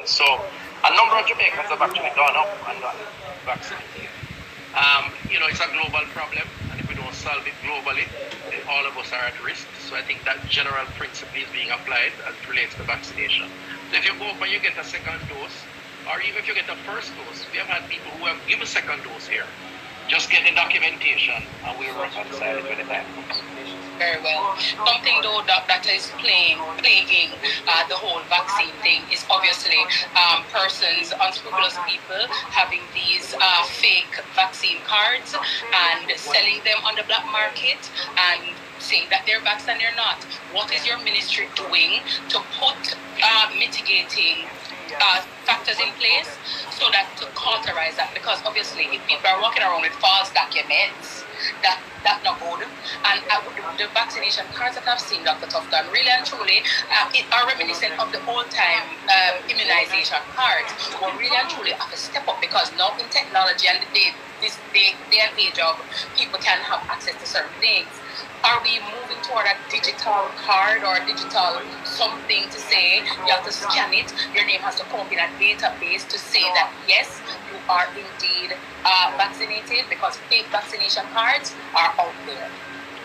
So a number of Jamaicans have actually gone up and gotten vaccinated. It's a global problem, and if we don't solve it globally, then all of us are at risk. So I think that general principle is being applied as it relates to vaccination. So if you go up and you get a second dose, or even if you get a first dose, we have had people who have given a second dose here. Just get the documentation, and we'll reconcile it when the time comes. Very well. Something though that is plaguing the whole vaccine thing is obviously persons, unscrupulous people having these fake vaccine cards and selling them on the black market and saying that they're vaccinated and they're not. What is your ministry doing to put mitigating factors in place so that to cauterize that? Because obviously if people are walking around with false documents, that's not good. And the vaccination cards that I've seen, Dr. Tufton, really and truly are reminiscent of the old time immunization cards. But really and truly have to step up, because now in technology and this day and age of people can have access to certain things. Are we moving toward a digital card or a digital something to say you have to scan it, your name has to come up in a database to say that yes, you are indeed vaccinated, because fake vaccination cards are out there?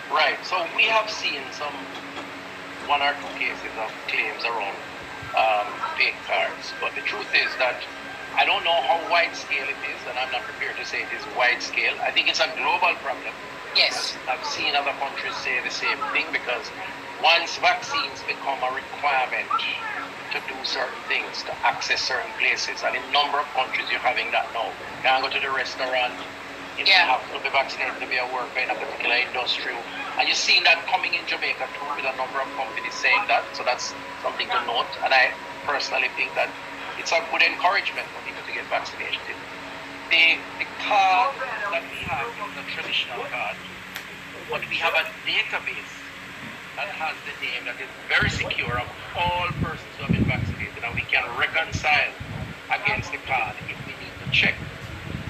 Right. So we have seen some one or two cases of claims around fake cards, but the truth is that I don't know how wide scale it is, and I'm not prepared to say it is wide scale. I think it's a global problem. Yes. I've seen other countries say the same thing, because once vaccines become a requirement to do certain things, to access certain places, and in a number of countries you're having that now. You can't go to the restaurant, you have to be vaccinated to be a worker in a particular industry. And you're seeing that coming in Jamaica too, with a number of companies saying that, so that's something to note. And I personally think that it's a good encouragement for people to get vaccinated. The card that we have is a traditional card, but we have a database that has the name that is very secure of all persons who have been vaccinated, and we can reconcile against the card if we need to check.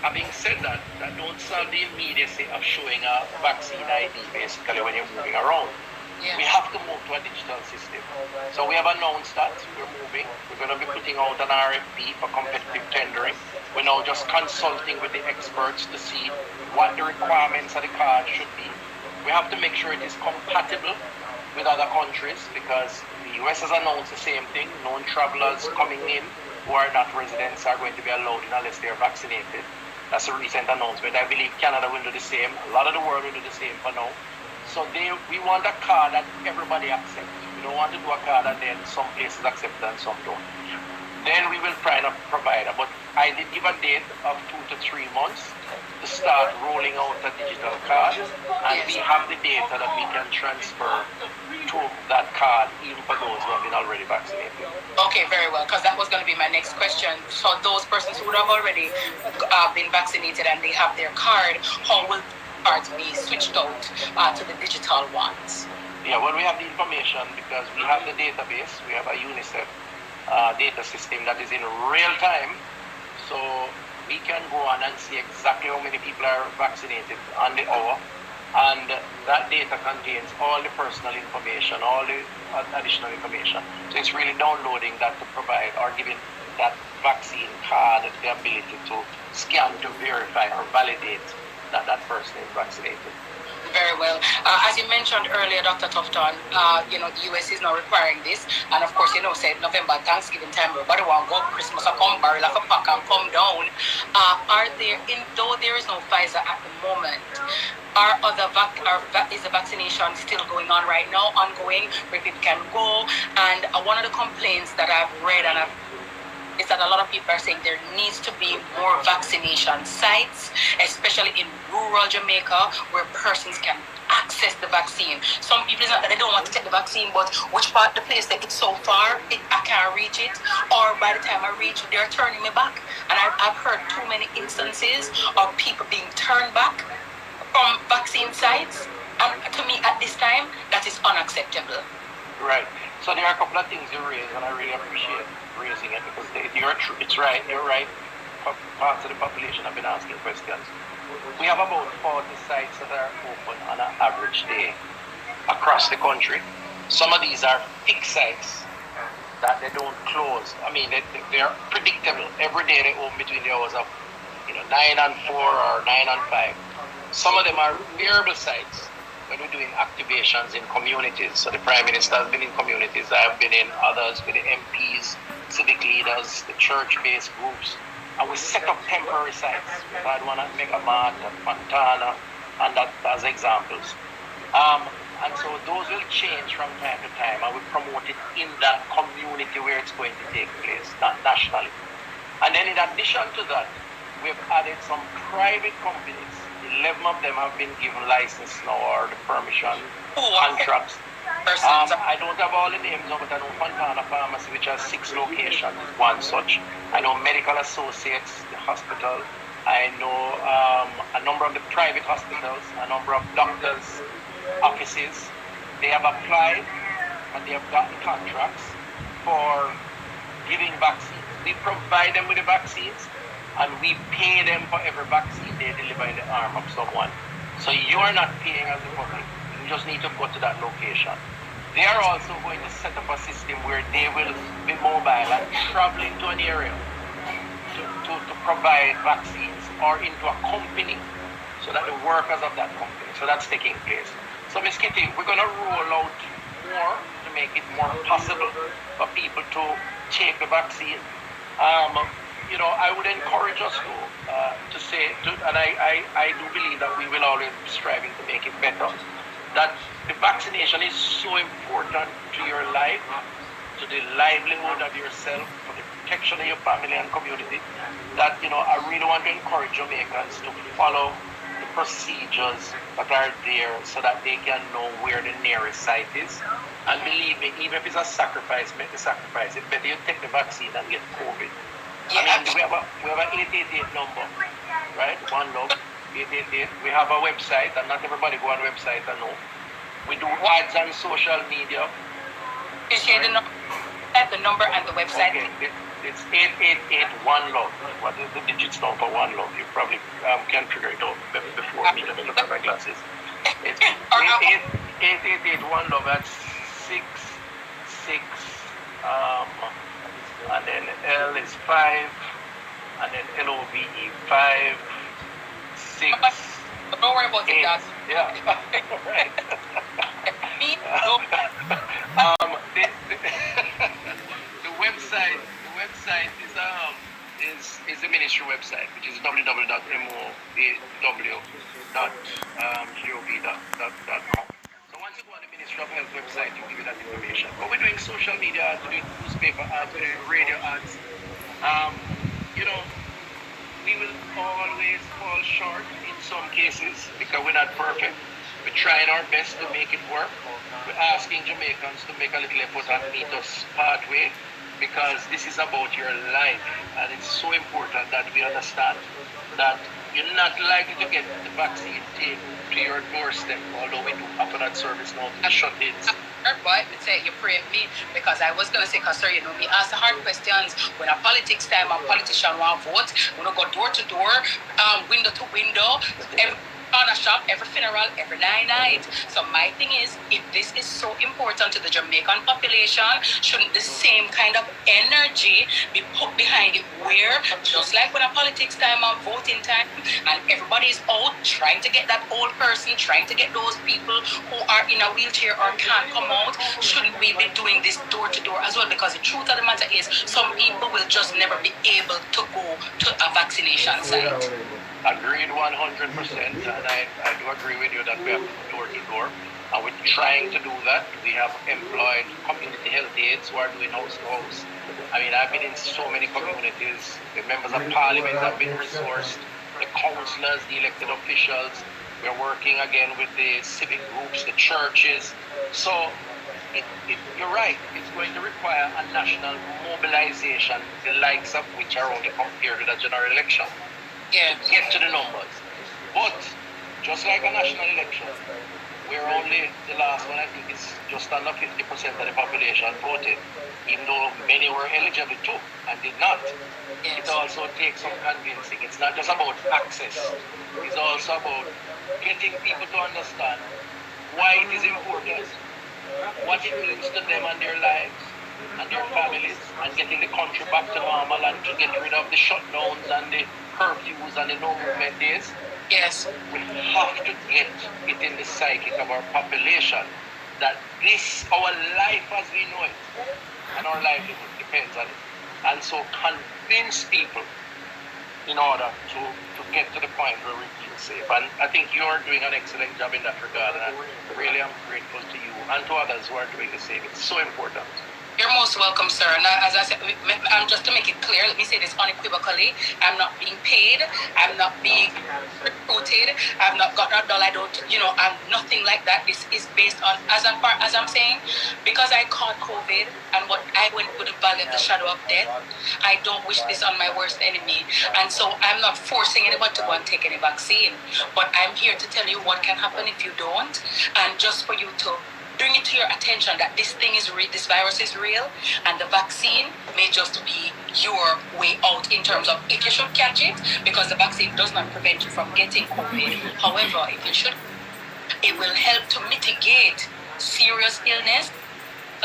Having said that, that don't solve the immediacy of showing a vaccine ID basically when you're moving around. Yeah. We have to move to a digital system. So we have announced that we're moving. We're going to be putting out an RFP for competitive tendering. We're now just consulting with the experts to see what the requirements of the card should be. We have to make sure it is compatible with other countries, because the US has announced the same thing. Non-travelers coming in who are not residents are going to be allowed in unless they are vaccinated. That's a recent announcement. I believe Canada will do the same. A lot of the world will do the same for now. So we want a card that everybody accepts. We don't want to do a card and then some places accept it and some don't. Then we will try and provide it. But I did give a date of 2 to 3 months to start rolling out a digital card, and we have the data that we can transfer to that card even for those who have been already vaccinated. Okay, very well, because that was going to be my next question. So those persons who have already been vaccinated and they have their card, how will cards be switched out to the digital ones? Yeah, well, we have the information because we have the database. We have a UNICEF data system that is in real time. So we can go on and see exactly how many people are vaccinated on the hour. And that data contains all the personal information, all the additional information. So it's really downloading that to provide, or giving that vaccine card the ability to scan to verify or validate that that person is vaccinated. Very well. As you mentioned earlier, Dr. Tufton, the US is now requiring this. And of course, said November, Thanksgiving time, everybody want to go Christmas, or come barrel of a pack and come down. Though there is no Pfizer at the moment, is the vaccination still going on right now, ongoing, where people can go? And one of the complaints that I've read is that a lot of people are saying there needs to be more vaccination sites, especially in rural Jamaica, where persons can access the vaccine. Some people, it's not that they don't want to take the vaccine, but which part of the place that it's so far, I can't reach it, or by the time I reach it, they're turning me back. And I've heard too many instances of people being turned back from vaccine sites, and to me at this time, that is unacceptable. Right. So there are a couple of things you raised, and I really appreciate raising it, because it's right, you're right. Parts of the population have been asking questions. We have about 40 sites that are open on an average day across the country. Some of these are fixed sites that they don't close. I mean, they're predictable. Every day they open between the hours of 9 and 4 or 9 and 5. Some of them are variable sites when we're doing activations in communities. So the Prime Minister has been in communities. I have been in others with the MPs, civic leaders, the church-based groups. And we set up temporary sites. We've had one at Megamart, at Fontana, and that as examples. And so those will change from time to time, and we promote it in that community where it's going to take place, not nationally. And then in addition to that, we've added some private companies. 11 of them have been given license now, or the permission, contracts. I don't have all the names now, but I know Fontana Pharmacy, which has 6 locations, is one such. I know Medical Associates, the hospital. I know a number of the private hospitals, a number of doctors' offices. They have applied and they have gotten contracts for giving vaccines. We provide them with the vaccines and we pay them for every vaccine they deliver in the arm of someone. So you are not paying as the public. You just need to go to that location. They are also going to set up a system where they will be mobile and traveling to an area to provide vaccines or into a company so that the workers of that company. So that's taking place. So Ms. Kitty, we're going to roll out more to make it more possible for people to take the vaccine. I would encourage us to say, and I do believe that we will always be striving to make it better, that the vaccination is so important to your life, to the livelihood of yourself, for the protection of your family and community, that, I really want to encourage Jamaicans to follow the procedures that are there so that they can know where the nearest site is. And believe me, even if it's a sacrifice, make the sacrifice. It's better you take the vaccine and get COVID. I mean, we have an 888 number, right? One love, 888. We have a website, and not everybody go on the website and know. We do ads on social media. You share the number and the website. Okay, it's 8881 love. What is the digits now for one love? You probably can figure it out before me. Let me look at my glasses. It's 8881 love. That's 66. And then L is 5, and then LOVE 5, 6. Don't worry about it, guys. Yeah, right. The website is the ministry website, which is www.mow.gov.com. So once you go on the Ministry of Health website, you give you that information. But we're doing social media ads, we're doing newspaper ads, we're doing radio ads. We will always fall short in some cases because we're not perfect. We're trying our best to make it work. We're asking Jamaicans to make a little effort and meet us partway, because this is about your life, and it's so important that we understand that you're not likely to get the vaccine taken to your doorstep, although we do offer that service now to shut-ins. But you pray me, because I was going to say, because sir, me ask the hard questions when a politics time, a politician want vote, we don't go door to door, window to window, every corner shop, every funeral, every night. So my thing is, if this is so important to the Jamaican population, shouldn't the same kind of energy be put behind it, where just like when a politics time and voting time and everybody's out trying to get that old person, trying to get those people who are in a wheelchair or can't come out, shouldn't we be doing this door to door as well? Because the truth of the matter is, some people will just never be able to go to a vaccination site. Agreed 100%, and I do agree with you that we have to go door to door, and we're trying to do that. We have employed community health aides who are doing house to house. I mean, I've been in so many communities. The members of parliament have been resourced, the councillors, the elected officials. We're working again with the civic groups, the churches. So you're right, it's going to require a national mobilization, the likes of which are only compared to the general election. Yeah. To get to the numbers. But just like a national election, we're only, the last one I think is just under 50% of the population voted, even though many were eligible to and did not. Yes. It also takes some convincing. It's not just about access. It's also about getting people to understand why it is important, what it means to them and their lives, and their families and getting the country back to normal and to get rid of the shutdowns and the curfews and the no movement days. Yes. We have to get it in the psychic of our population that this, our life as we know it, and our livelihood depends on it. And so convince people in order to get to the point where we feel safe. And I think you're doing an excellent job in that regard, and I really am grateful to you and to others who are doing the same. It's so important. You're most welcome, sir. And as I said, just to make it clear, let me say this unequivocally. I'm not being paid. I'm not being recruited. I've not got a dollar. I don't, I'm nothing like that. This is based on, as I'm saying, because I caught COVID and what I went through the valley of the shadow of death, I don't wish this on my worst enemy. And so I'm not forcing anyone to go and take any vaccine. But I'm here to tell you what can happen if you don't. And just for you to bring it to your attention that this thing is real, this virus is real, and the vaccine may just be your way out in terms of if you should catch it, because the vaccine does not prevent you from getting COVID. However, if you should, it will help to mitigate serious illness,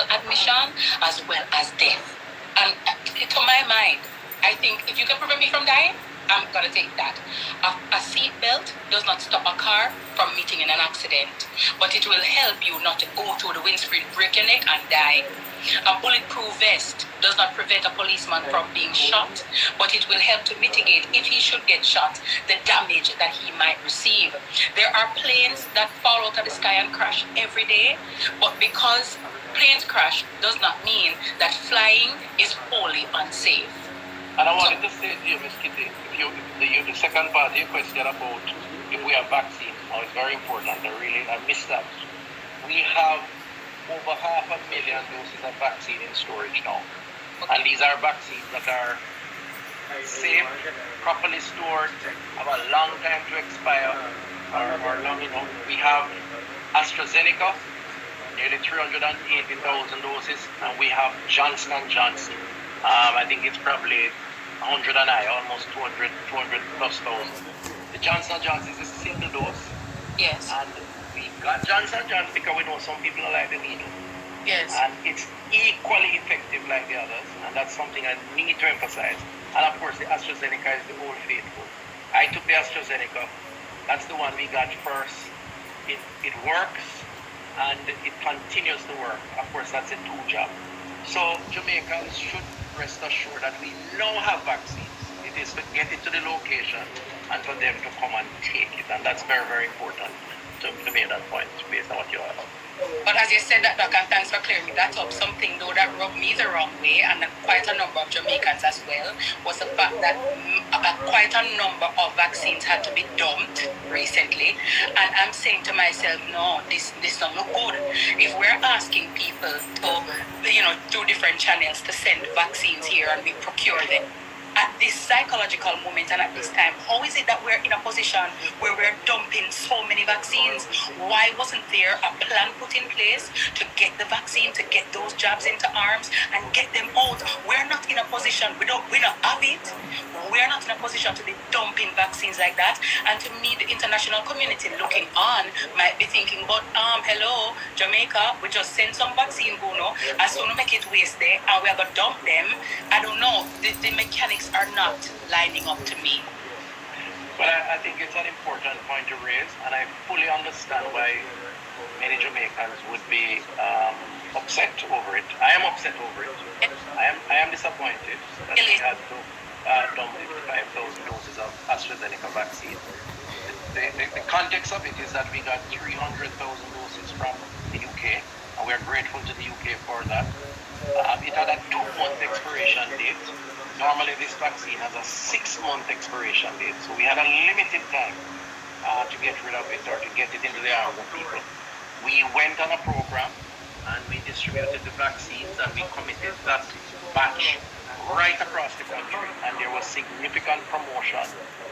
admission, as well as death. And to my mind, I think if you can prevent me from dying, I'm gonna take that. A seat belt does not stop a car from meeting in an accident, but it will help you not to go through the windscreen, break your neck and die. A bulletproof vest does not prevent a policeman from being shot, but it will help to mitigate, if he should get shot, the damage that he might receive. There are planes that fall out of the sky and crash every day, but because planes crash does not mean that flying is wholly unsafe. And I wanted to say to you, Ms. Kitty, the second part of your question about if we have vaccines, now it's very important. I missed that. We have over 500,000 doses of vaccine in storage now. And these are vaccines that are safe, properly stored, have a long time to expire, or long enough. We have AstraZeneca, nearly 380,000 doses, and we have Johnson & Johnson. I think it's probably 100 and almost 200 plus thousand. The Johnson & Johnson is a single dose. Yes. And we got Johnson & Johnson because we know some people don't like the needle. Yes. And it's equally effective like the others, and that's something I need to emphasize. And of course, the AstraZeneca is the old faithful. I took the AstraZeneca. That's the one we got first. It works, and it continues to work. Of course, that's a two job. So Jamaicans should rest assured that we now have vaccines. It is to get it to the location and for them to come and take it. And that's very, very important to make that point based on what you have. But as you said that, Doc, and thanks for clearing that up, something though that rubbed me the wrong way, and quite a number of Jamaicans as well, was the fact that quite a number of vaccines had to be dumped recently. And I'm saying to myself, no, this don't look good. If we're asking people to, through different channels to send vaccines here and we procure them, at this psychological moment and at this time, how is it that we're in a position where we're dumping so many vaccines? Why wasn't there a plan put in place to get the vaccine, to get those jabs into arms and get them out? We're not in a position, we don't have it. We're not in a position to be dumping vaccines like that. And to me, the international community looking on might be thinking, but hello, Jamaica, we just send some vaccine, as soon as we make it waste there and we're going to dump them. I don't know, the mechanics are not lining up to me. Well, I think it's an important point to raise, and I fully understand why many Jamaicans would be upset over it. I am upset over it. I am disappointed that we had to dump 55,000 doses of AstraZeneca vaccine. The context of it is that we got 300,000 doses from the UK, and we're grateful to the UK for that. It had a 2-month expiration date. Normally this vaccine has a 6-month expiration date, so we had a limited time to get rid of it or to get it into the arms of people. We went on a program and we distributed the vaccines and we committed that batch right across the country, and there was significant promotion.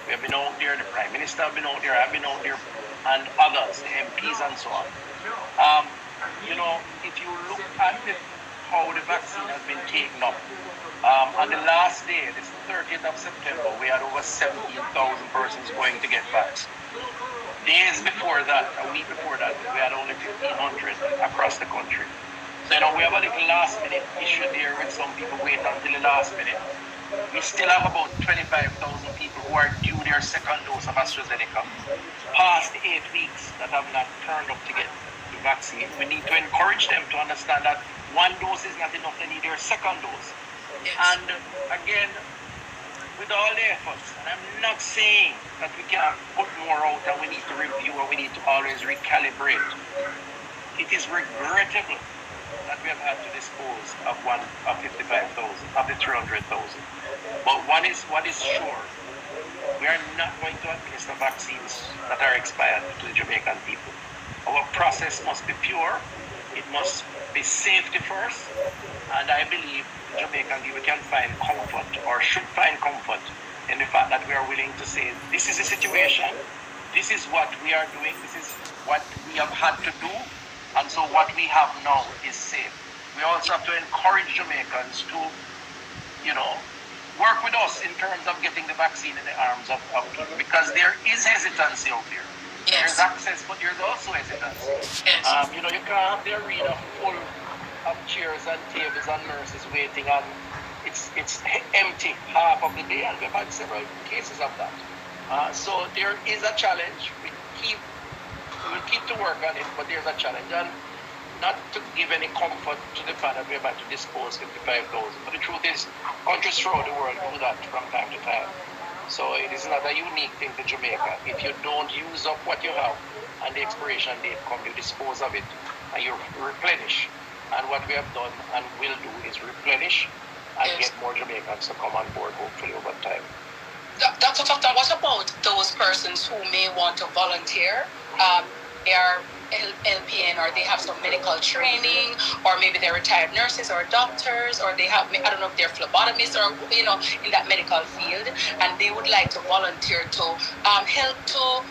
We have been out there, the Prime Minister have been out there, I've been out there, and others, the MPs and so on. If you look at how the vaccine has been taken up, on the last day, this 30th of September, we had over 17,000 persons going to get vaccinated. Days before that, a week before that, we had only 1,500 across the country. So, we have a little last minute issue there with some people wait until the last minute. We still have about 25,000 people who are due their second dose of AstraZeneca past 8 weeks that have not turned up to get the vaccine. We need to encourage them to understand that one dose is not enough, they need their second dose. Yes. And again, with all the efforts, and I'm not saying that we can put more out and we need to review and we need to always recalibrate. It is regrettable that we have had to dispose of 55,000 of the 300,000. But what is sure, we are not going to administer vaccines that are expired to the Jamaican people. Our process must be pure, it must be safety first, and I believe the Jamaican people can find comfort, or should find comfort, in the fact that we are willing to say, this is the situation, this is what we are doing, this is what we have had to do, and so what we have now is safe. We also have to encourage Jamaicans to, work with us in terms of getting the vaccine in the arms of people, because there is hesitancy out there. Yes. There's access, but there's also hesitancy. Yes. You can't have the arena full of chairs and tables and nurses waiting, and it's empty half of the day, and we've had several cases of that. So there is a challenge. We will keep to work on it, but there's a challenge. And not to give any comfort to the fact that we're about to dispose 55,000. But the truth is, countries throughout the world do that from time to time. So it is not a unique thing to Jamaica. If you don't use up what you have and the expiration date comes, you dispose of it and you replenish. And what we have done and will do is replenish and get more Jamaicans to come on board, hopefully over time. Dr. Tufton, what about those persons who may want to volunteer? They are LPN, or they have some medical training, or maybe they're retired nurses or doctors, or they have, I don't know if they're phlebotomists or, in that medical field, and they would like to volunteer to help to,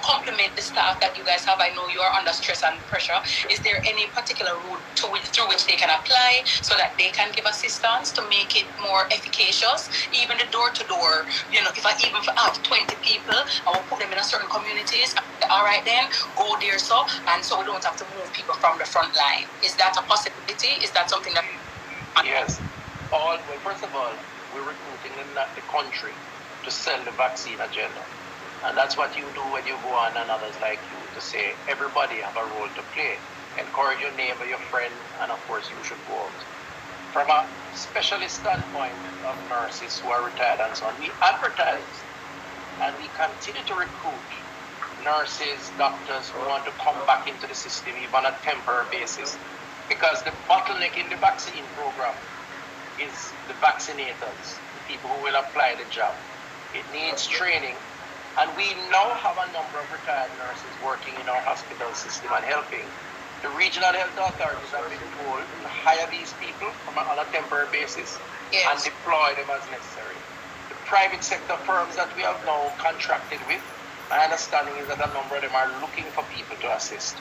complement the staff that you guys have. I know you are under stress and pressure. Is there any particular route through which they can apply so that they can give assistance to make it more efficacious? Even the door-to-door, if I have 20 people, I will put them in a certain communities. All right, then go there, and so we don't have to move people from the front line. Is that a possibility? Is that something that? Yes. First of all, we're recruiting in the country to sell the vaccine agenda. And that's what you do when you go on, and others like you, to say everybody have a role to play. Encourage your neighbor, your friend, and of course you should go out. From a specialist standpoint of nurses who are retired and so on, we advertise and we continue to recruit nurses, doctors who want to come back into the system even on a temporary basis, because the bottleneck in the vaccine program is the vaccinators, the people who will apply the job. It needs training, and we now have a number of retired nurses working in our hospital system and helping. The regional health authorities have been told to hire these people on a temporary basis and deploy them as necessary. The private sector firms that we have now contracted with, my understanding is that a number of them are looking for people to assist.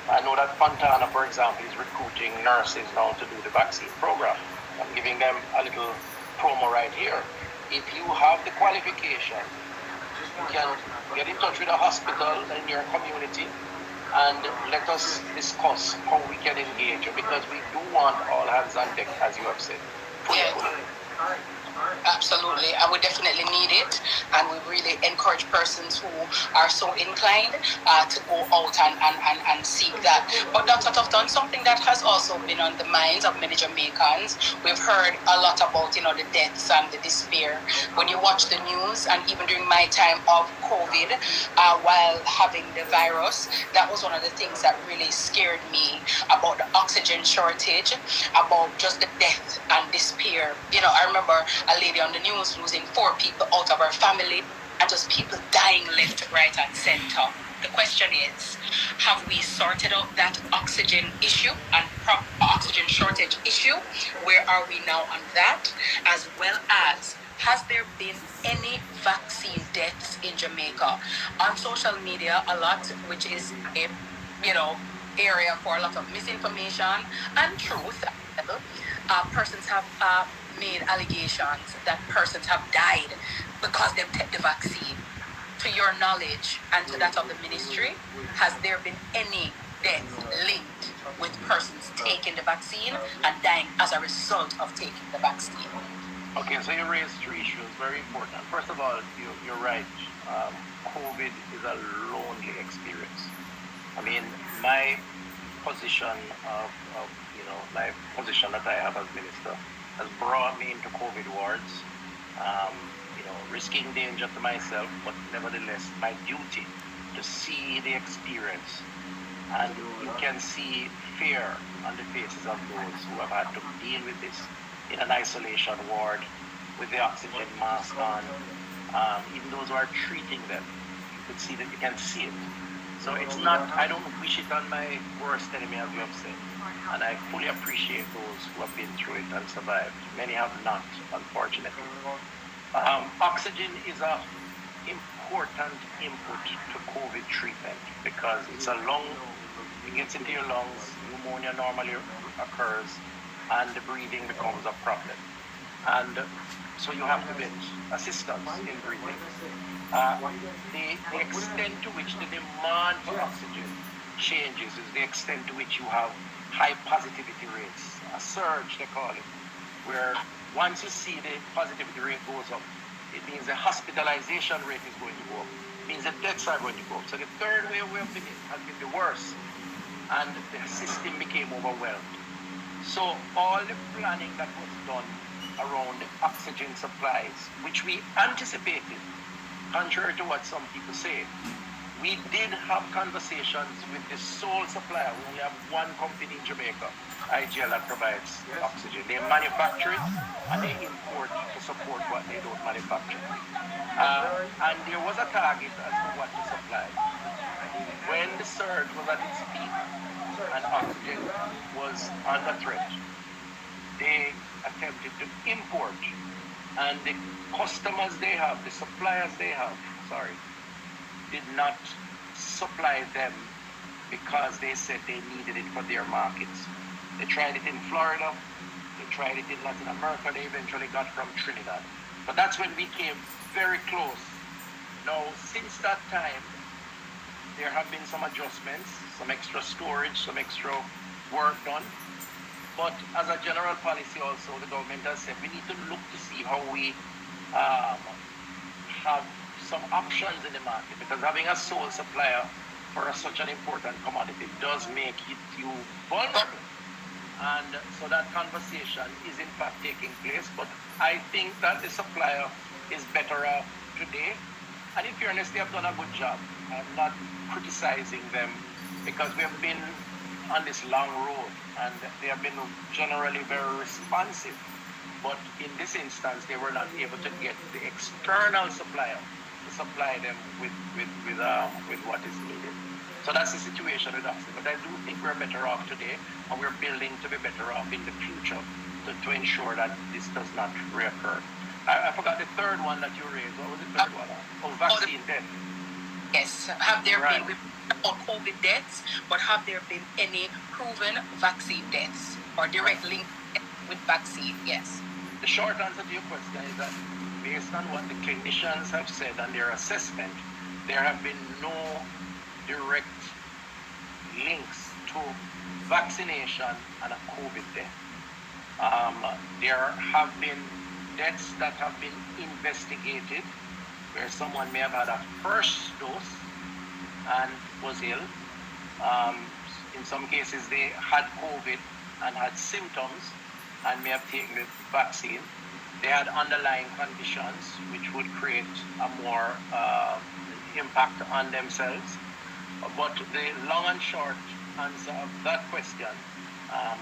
I know that Fontana, for example, is recruiting nurses now to do the vaccine program. I'm giving them a little promo right here. If you have the qualification, you can get in touch with a hospital in your community and let us discuss how we can engage you, because we do want all hands on deck, as you have said. Absolutely, and we definitely need it, and we really encourage persons who are so inclined to go out and seek that. But Dr. Tufton, something that has also been on the minds of many Jamaicans, we've heard a lot about the deaths and the despair. When you watch the news, and even during my time of COVID, while having the virus, that was one of the things that really scared me about the oxygen shortage, about just the death and despair. I remember a lady on the news losing 4 people out of her family, and just people dying left, right, and center. The question is, have we sorted out that oxygen issue and oxygen shortage issue? Where are we now on that? As well as, has there been any vaccine deaths in Jamaica? On social media a lot, which is a area for a lot of misinformation and truth. Persons have made allegations that persons have died because they've taken the vaccine. To your knowledge and to that of the ministry, has there been any death linked with persons taking the vaccine and dying as a result of taking the vaccine. Okay, so you raised three issues, very important. First of all, you're right. COVID is a lonely experience. I mean, my position my position that I have as minister has brought me into COVID wards, risking danger to myself, but nevertheless, my duty to see the experience. And you can see fear on the faces of those who have had to deal with this in an isolation ward with the oxygen mask on. Even those who are treating them, you can see it. So it's not, I don't wish it on my worst enemy, as you have said. And I fully appreciate those who have been through it and survived. Many have not, unfortunately. Oxygen is an important input to COVID treatment because it gets into your lungs, pneumonia normally occurs, and the breathing becomes a problem. And so you have to get assistance in breathing. The extent to which the demand for oxygen changes is the extent to which you have high positivity rates, a surge they call it, where once you see the positivity rate goes up, it means the hospitalization rate is going to go up. It means the deaths are going to go up. So the third wave we have been in has been the worst, and the system became overwhelmed. So all the planning that was done around the oxygen supplies, which we anticipated, contrary to what some people say, we did have conversations with the sole supplier. We only have one company in Jamaica, IGL, that provides oxygen. They manufacture it and they import to support what they don't manufacture. And there was a target as to what to supply. When the surge was at its peak and oxygen was under threat, they attempted to import, and the customers they have, the suppliers they have, did not supply them because they said they needed it for their markets. They tried it in Florida, they tried it in Latin America, they eventually got from Trinidad. But that's when we came very close. Now, since that time, there have been some adjustments, some extra storage, some extra work done. But as a general policy also, the government has said we need to look to see how we have some options in the market, because having a sole supplier for such an important commodity does make you vulnerable. And so that conversation is in fact taking place, but I think that the supplier is better off today. And in fairness, they have done a good job. I'm not criticizing them because we have been on this long road and they have been generally very responsive. But in this instance, they were not able to get the external supplier to supply them with what is needed. So that's the situation with us. But I do think we're better off today, and we're building to be better off in the future to ensure that this does not reoccur. I forgot the third one that you raised. What was the third one? Oh, vaccine death. Yes. Have there been, we about COVID deaths, but have there been any proven vaccine deaths or direct link with vaccine? Yes. The short answer to your question is that based on what the clinicians have said and their assessment, there have been no direct links to vaccination and a COVID death. There have been deaths that have been investigated where someone may have had a first dose and was ill. In some cases, they had COVID and had symptoms and may have taken the vaccine. They had underlying conditions which would create a more impact on themselves. But the long and short answer of that question,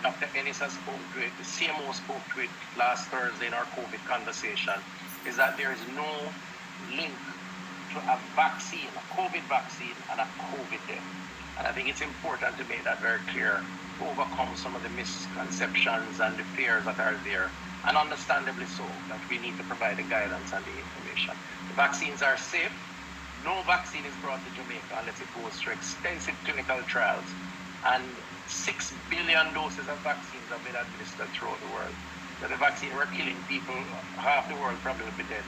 Dr. Ennis has spoke to it, the CMO spoke to it last Thursday in our COVID conversation, is that there is no link to a vaccine, a COVID vaccine, and a COVID death. And I think it's important to make that very clear, to overcome some of the misconceptions and the fears that are there, and understandably so, that we need to provide the guidance and the information. The vaccines are safe. No vaccine is brought to Jamaica unless it goes through extensive clinical trials. And 6 billion doses of vaccines have been administered throughout the world. So the vaccine were killing people, half the world probably would be dead.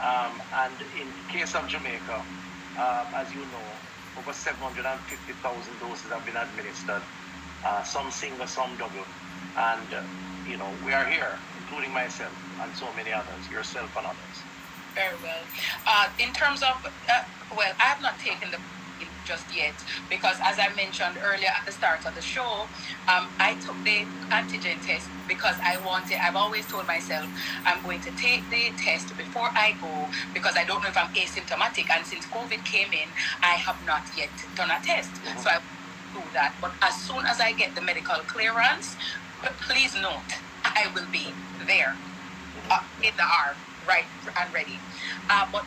And in case of Jamaica, as you know, over 750,000 doses have been administered, some single, some double. And, we are here, including myself and so many others, yourself and others. Very well. In terms of, well, I have not taken the just yet because, as I mentioned earlier at the start of the show, I took the antigen test because I've always told myself I'm going to take the test before I go because I don't know if I'm asymptomatic. And since COVID came in, I have not yet done a test. Mm-hmm. So I do that. But as soon as I get the medical clearance, please note, I will be there in the arm, right and ready. But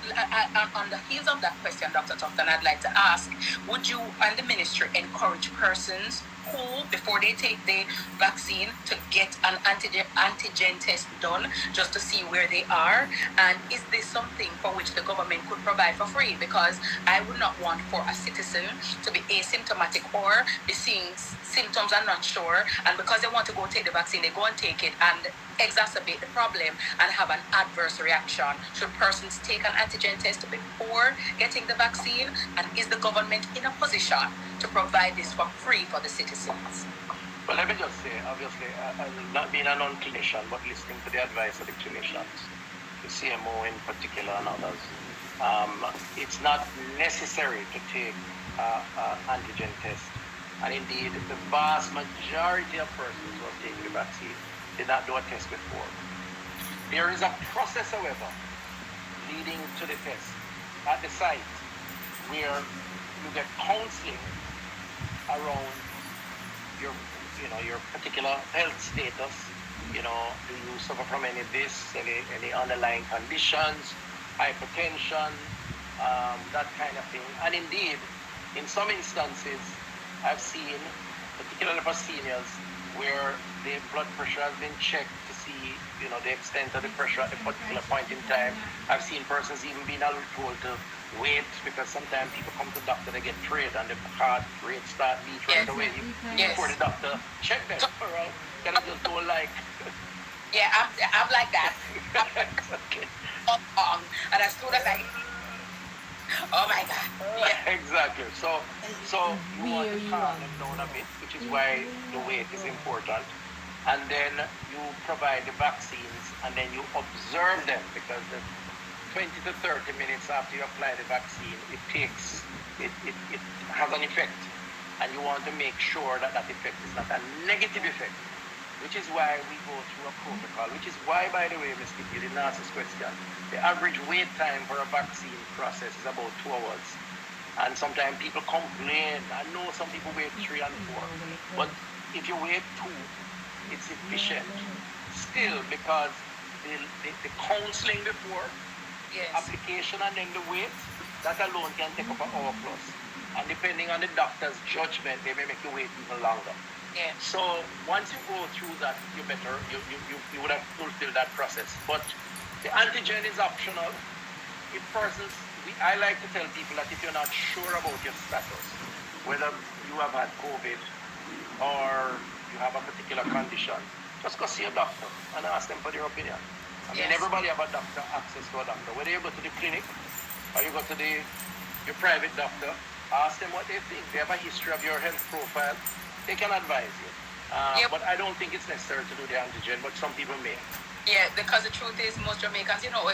on the heels of that question, Dr. Tufton, I'd like to ask, would you and the ministry encourage persons who, before they take the vaccine, to get an antigen test done just to see where they are? And is this something for which the government could provide for free? Because I would not want for a citizen to be asymptomatic or be seeing symptoms and not sure, and because they want to go take the vaccine, they go and take it and exacerbate the problem and have an adverse reaction. Should persons take an antigen test before getting the vaccine? And is the government in a position to provide this for free for the citizens? Well, let me just say, obviously, not being a non-clinician, but listening to the advice of the clinicians, the CMO in particular and others, it's not necessary to take an antigen test. And indeed, the vast majority of persons who have taken the vaccine did not do a test before. There is a process, however, leading to the test at the site where you get counseling around your particular health status. Do you suffer from any of this, any underlying conditions, hypertension, that kind of thing. And indeed, in some instances, I've seen, particularly for seniors, where their blood pressure has been checked to see, the extent of the pressure at a particular point in time. I've seen persons even being told to wait because sometimes people come to the doctor, they get prayed and the heart rate start beat right away before the doctor check them. Right? Can I just go like? Yeah, I'm like that. Okay. And as soon as I. Oh my God. Yeah. Exactly. So you want to calm them down a bit, which is why the wait is important. And then you provide the vaccines and then you observe them because the 20 to 30 minutes after you apply the vaccine, it has an effect. And you want to make sure that effect is not a negative effect, which is why we go through a protocol, which is why, by the way, Ms. Kiki, you didn't ask this question. The average wait time for a vaccine process is about 2 hours. And sometimes people complain. I know some people wait 3 and 4. But if you wait 2, it's efficient. Still, because the counseling before, application and then the wait, that alone can take up an hour plus. And depending on the doctor's judgment, they may make you wait even longer. Yeah. So once you go through that, you would have fulfilled that process. But the antigen is optional. If persons, I like to tell people that if you're not sure about your status, whether you have had COVID or you have a particular condition, just go see a doctor and ask them for their opinion. I mean, everybody have a doctor, access to a doctor. Whether you go to the clinic or you go to your private doctor, ask them what they think. They have a history of your health profile. They can advise you. But I don't think it's necessary to do the antigen, but some people may. Yeah, because the truth is, most Jamaicans, we go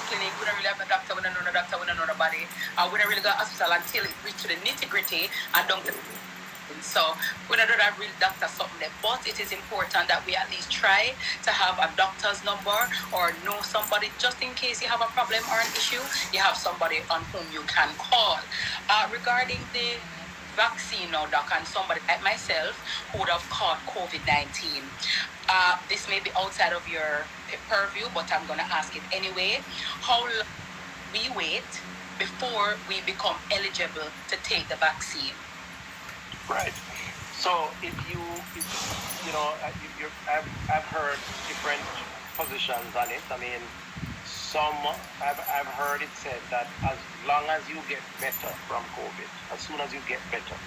clinic, we don't really have a doctor, we don't know the doctor, we don't know nobody. We don't really go to hospital until it reaches to the nitty-gritty and don't. So we don't know that real doctor something there. But it is important that we at least try to have a doctor's number or know somebody just in case you have a problem or an issue, you have somebody on whom you can call. Regarding the vaccine now, doc, and somebody like myself who would have caught COVID-19. This may be outside of your purview, but I'm going to ask it anyway. How long we wait before we become eligible to take the vaccine? Right. So I've heard different positions on it. I mean, I've heard it said that as long as you get better from COVID, as soon as you get better,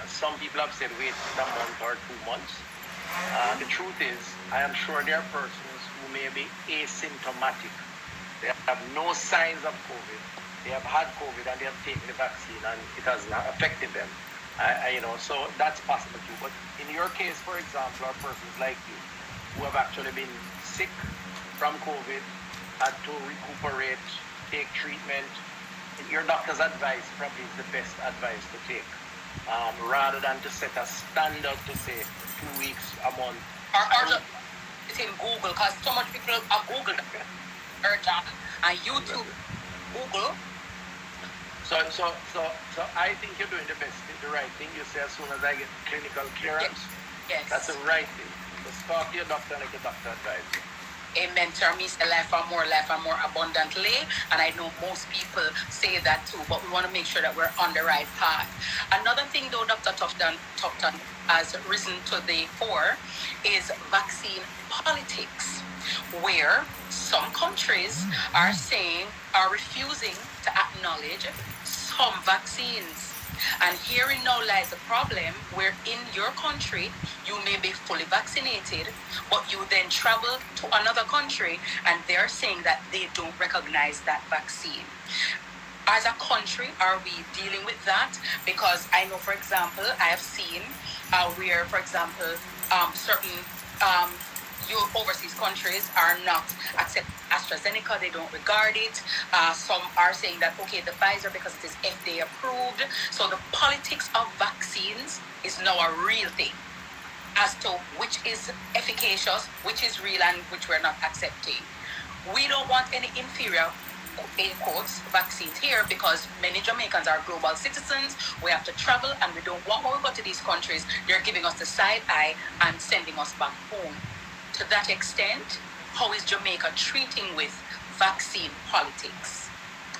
some people have said wait a month or 2 months. The truth is, I am sure there are persons who may be asymptomatic They have no signs of COVID. They have had COVID and they have taken the vaccine and it has not affected them. So that's possible too. But in your case, for example, are persons like you who have actually been sick from COVID, had to recuperate, take treatment. Your doctor's advice probably is the best advice to take, rather than to set a standard to say 2 weeks, a month. Or just it's in Google, because so much people are Google and YouTube, Google. So I think you're doing the right thing. You say as soon as I get clinical clearance, yes. That's the right thing. Just talk to your doctor and let your doctor advise you. Amen. To me, life and more abundantly. And I know most people say that too, but we want to make sure that we're on the right path. Another thing though, Dr. Tufton has risen to the fore is vaccine politics, where some countries are refusing to acknowledge some vaccines. And herein now lies the problem, where in your country you may be fully vaccinated, but you then travel to another country and they're saying that they don't recognize that vaccine. As a country, are we dealing with that? Because I know, for example, I have seen where, for example, certain overseas countries are not accepting AstraZeneca. They don't regard it. Some are saying that, okay, the Pfizer, because it is FDA approved. So the politics of vaccines is now a real thing as to which is efficacious, which is real, and which we're not accepting. We don't want any inferior, in quotes, vaccines here, because many Jamaicans are global citizens. We have to travel, and we don't want, when we go to these countries, they're giving us the side eye and sending us back home. To that extent, how is Jamaica treating with vaccine politics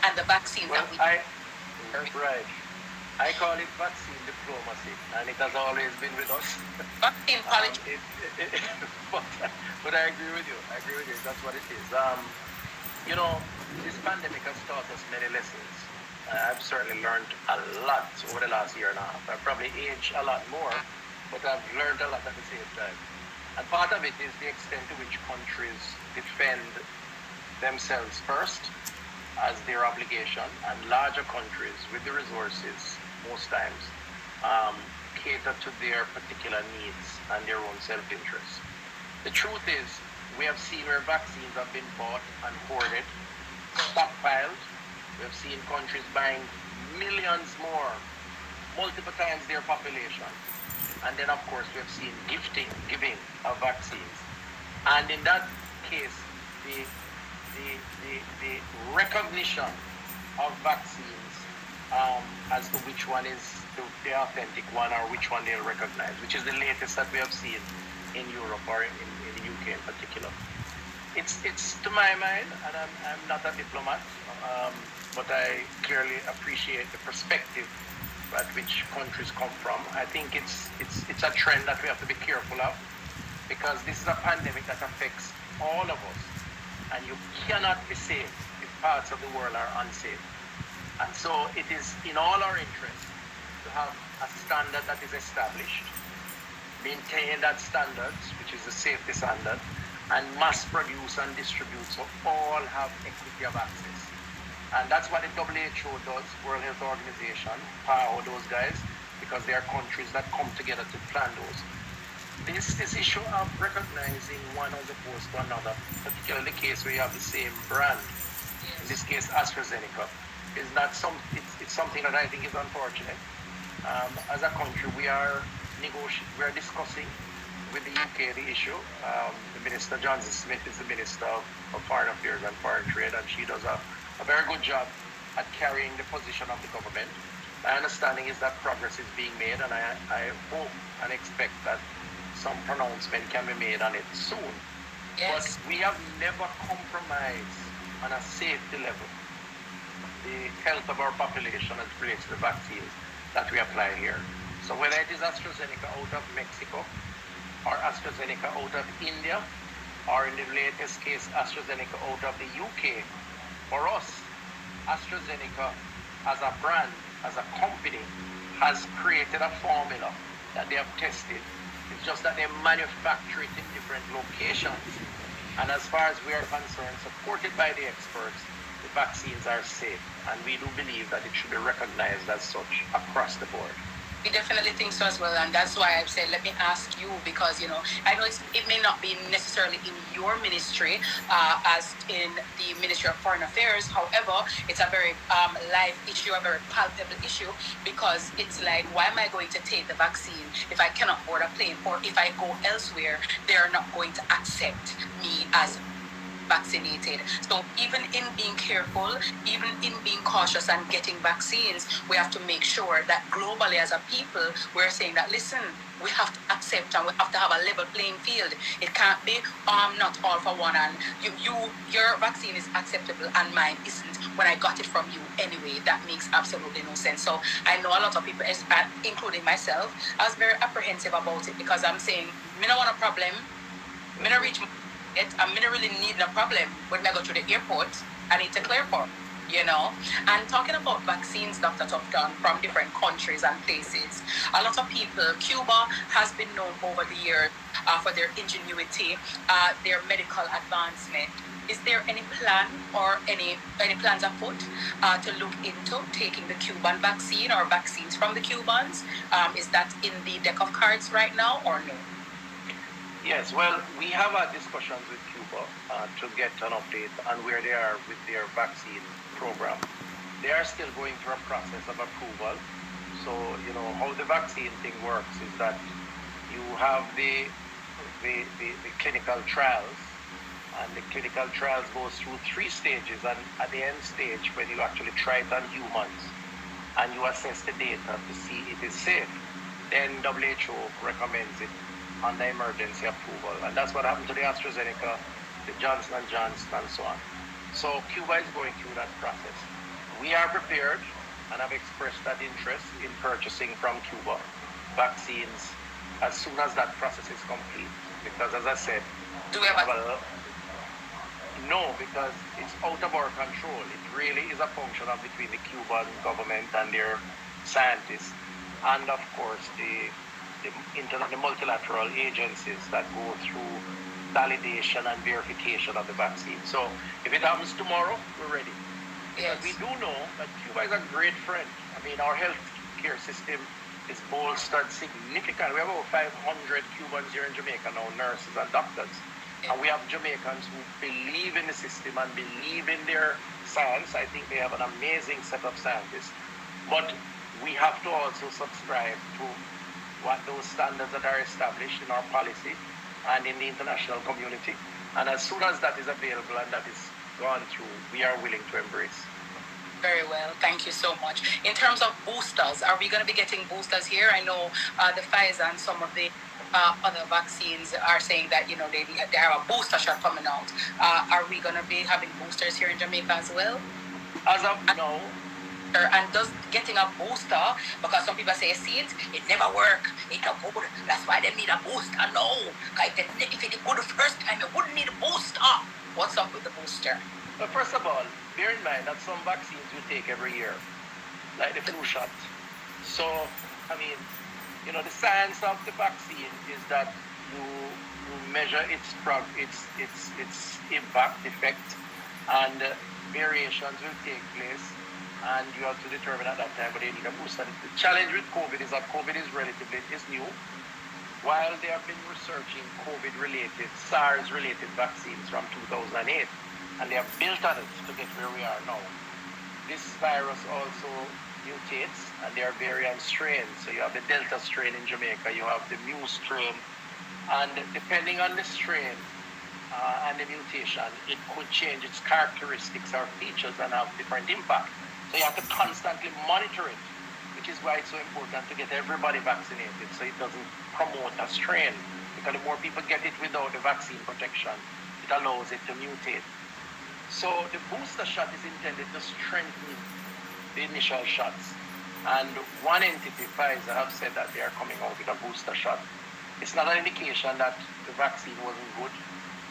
and the vaccines that we... Right. I call it vaccine diplomacy, and it has always been with us. Vaccine politics. But I agree with you. That's what it is. This pandemic has taught us many lessons. I've certainly learned a lot over the last year and a half. I've probably aged a lot more, but I've learned a lot at the same time. And part of it is the extent to which countries defend themselves first as their obligation, and larger countries with the resources most times cater to their particular needs and their own self-interest. The truth is, we have seen where vaccines have been bought and hoarded, stockpiled. We have seen countries buying millions more, multiple times their population. And then, of course, we have seen giving of vaccines. And in that case, the recognition of vaccines as to which one is the authentic one or which one they'll recognize, which is the latest that we have seen in Europe or in the UK in particular. It's to my mind, and I'm not a diplomat, but I clearly appreciate the perspective at which countries come from. I think it's a trend that we have to be careful of, because this is a pandemic that affects all of us, and you cannot be safe if parts of the world are unsafe. And so it is in all our interest to have a standard that is established, maintain that standard, which is the safety standard, and mass produce and distribute so all have equity of access. And that's what the WHO does, World Health Organization, PAO, those guys, because they are countries that come together to plan those. This issue of recognizing one as opposed to another, particularly the case where you have the same brand, in this case AstraZeneca, is not it's something that I think is unfortunate. As a country, we are discussing with the UK the issue. The Minister Johnson Smith is the Minister of Foreign Affairs and Foreign Trade, and she does a very good job at carrying the position of the government. My understanding is that progress is being made, and I hope and expect that some pronouncement can be made on it soon. Yes. But we have never compromised on a safety level the health of our population as it relates to the vaccines that we apply here. So whether it is AstraZeneca out of Mexico, or AstraZeneca out of India, or in the latest case AstraZeneca out of the UK, for us, AstraZeneca as a brand, as a company, has created a formula that they have tested. It's just that they manufacture it in different locations. And as far as we are concerned, supported by the experts, the vaccines are safe. And we do believe that it should be recognized as such across the board. We definitely think so as well, and that's why I've said let me ask you, because I know it may not be necessarily in your ministry as in the Ministry of Foreign Affairs. However, it's a very live issue, a very palpable issue, because it's like, why am I going to take the vaccine if I cannot board a plane, or if I go elsewhere they are not going to accept me as vaccinated? So even in being careful, even in being cautious and getting vaccines, we have to make sure that globally as a people, we're saying that, listen, we have to accept and we have to have a level playing field. It can't be not all for one, and your vaccine is acceptable and mine isn't when I got it from you anyway. That makes absolutely no sense. So I know a lot of people, including myself, I was very apprehensive about it, because I'm saying, me don't want a problem, me don't reach it, I'm not really need a problem when I go to the airport. I need to clear for, And talking about vaccines, Dr. Tufton, from different countries and places, a lot of people, Cuba has been known over the years for their ingenuity, their medical advancement. Is there any plan or any plans afoot to look into taking the Cuban vaccine or vaccines from the Cubans? Is that in the deck of cards right now or no? Yes, well, we have had discussions with Cuba to get an update on where they are with their vaccine program. They are still going through a process of approval. So, how the vaccine thing works is that you have the clinical trials, and the clinical trials goes through 3 stages, and at the end stage, when you actually try it on humans and you assess the data to see it is safe, then WHO recommends it under emergency approval. And that's what happened to the AstraZeneca, the Johnson & Johnson, and so on. So Cuba is going through that process. We are prepared and have expressed that interest in purchasing from Cuba vaccines as soon as that process is complete. Because as I said, do we have no, because it's out of our control. It really is a function of between the Cuban government and their scientists, and of course the multilateral agencies that go through validation and verification of the vaccine. So if it happens tomorrow, we're ready. Yes. We do know that Cuba is a great friend. I mean, our healthcare system is bolstered significantly. We have over 500 Cubans here in Jamaica now, nurses and doctors. Yeah. And we have Jamaicans who believe in the system and believe in their science. I think they have an amazing set of scientists. But we have to also subscribe to what those standards that are established in our policy and in the international community. And as soon as that is available and that is gone through, we are willing to embrace. Very well, thank you so much. In terms of boosters, are we going to be getting boosters here? I know the Pfizer and some of the other vaccines are saying that, they have a booster shot coming out. Are we going to be having boosters here in Jamaica as well? As of now, and does getting a booster, because some people say, see it never work, it's not good, that's why they need a booster. No, if it's good the first time, it wouldn't need a booster. What's up with the booster? Well, first of all, bear in mind that some vaccines you take every year, like the flu shot. So, I mean, the science of the vaccine is that you measure its impact, effect, and variations will take place, and you have to determine at that time whether you need a booster. The challenge with COVID is that COVID is new. While they have been researching COVID-related, SARS-related vaccines from 2008, and they have built on it to get where we are now. This virus also mutates, and there are variant strains. So you have the Delta strain in Jamaica, you have the Mu strain, and depending on the strain and the mutation, it could change its characteristics or features and have different impact. So you have to constantly monitor it, which is why it's so important to get everybody vaccinated so it doesn't promote a strain. Because the more people get it without the vaccine protection, it allows it to mutate. So the booster shot is intended to strengthen the initial shots. And one entity, Pfizer, have said that they are coming out with a booster shot. It's not an indication that the vaccine wasn't good.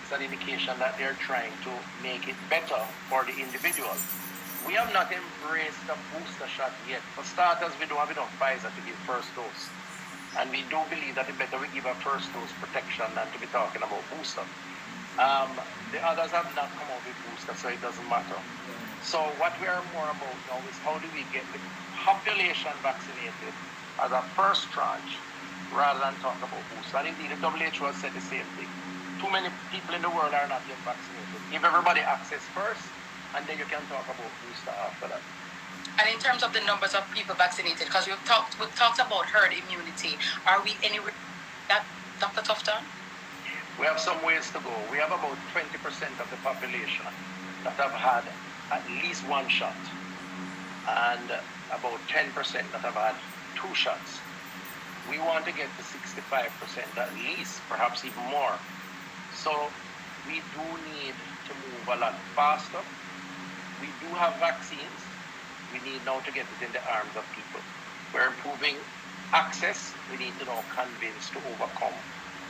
It's an indication that they're trying to make it better for the individual. We have not embraced the booster shot yet. For starters, we don't have enough Pfizer to give first dose. And we do believe that it's better we give a first dose protection than to be talking about booster. The others have not come out with booster, so it doesn't matter. So what we are more about now is how do we get the population vaccinated as a first tranche rather than talk about booster. And indeed, the WHO has said the same thing. Too many people in the world are not yet vaccinated. Give everybody access first, and then you can talk about booster after that. And in terms of the numbers of people vaccinated, because we've talked about herd immunity, are we anywhere that, Dr. Tufton? We have some ways to go. We have about 20% of the population that have had at least one shot, and about 10% that have had 2 shots. We want to get to 65% at least, perhaps even more. So we do need to move a lot faster. We do have vaccines. We need now to get it in the arms of people. We're improving access. We need to now convince to overcome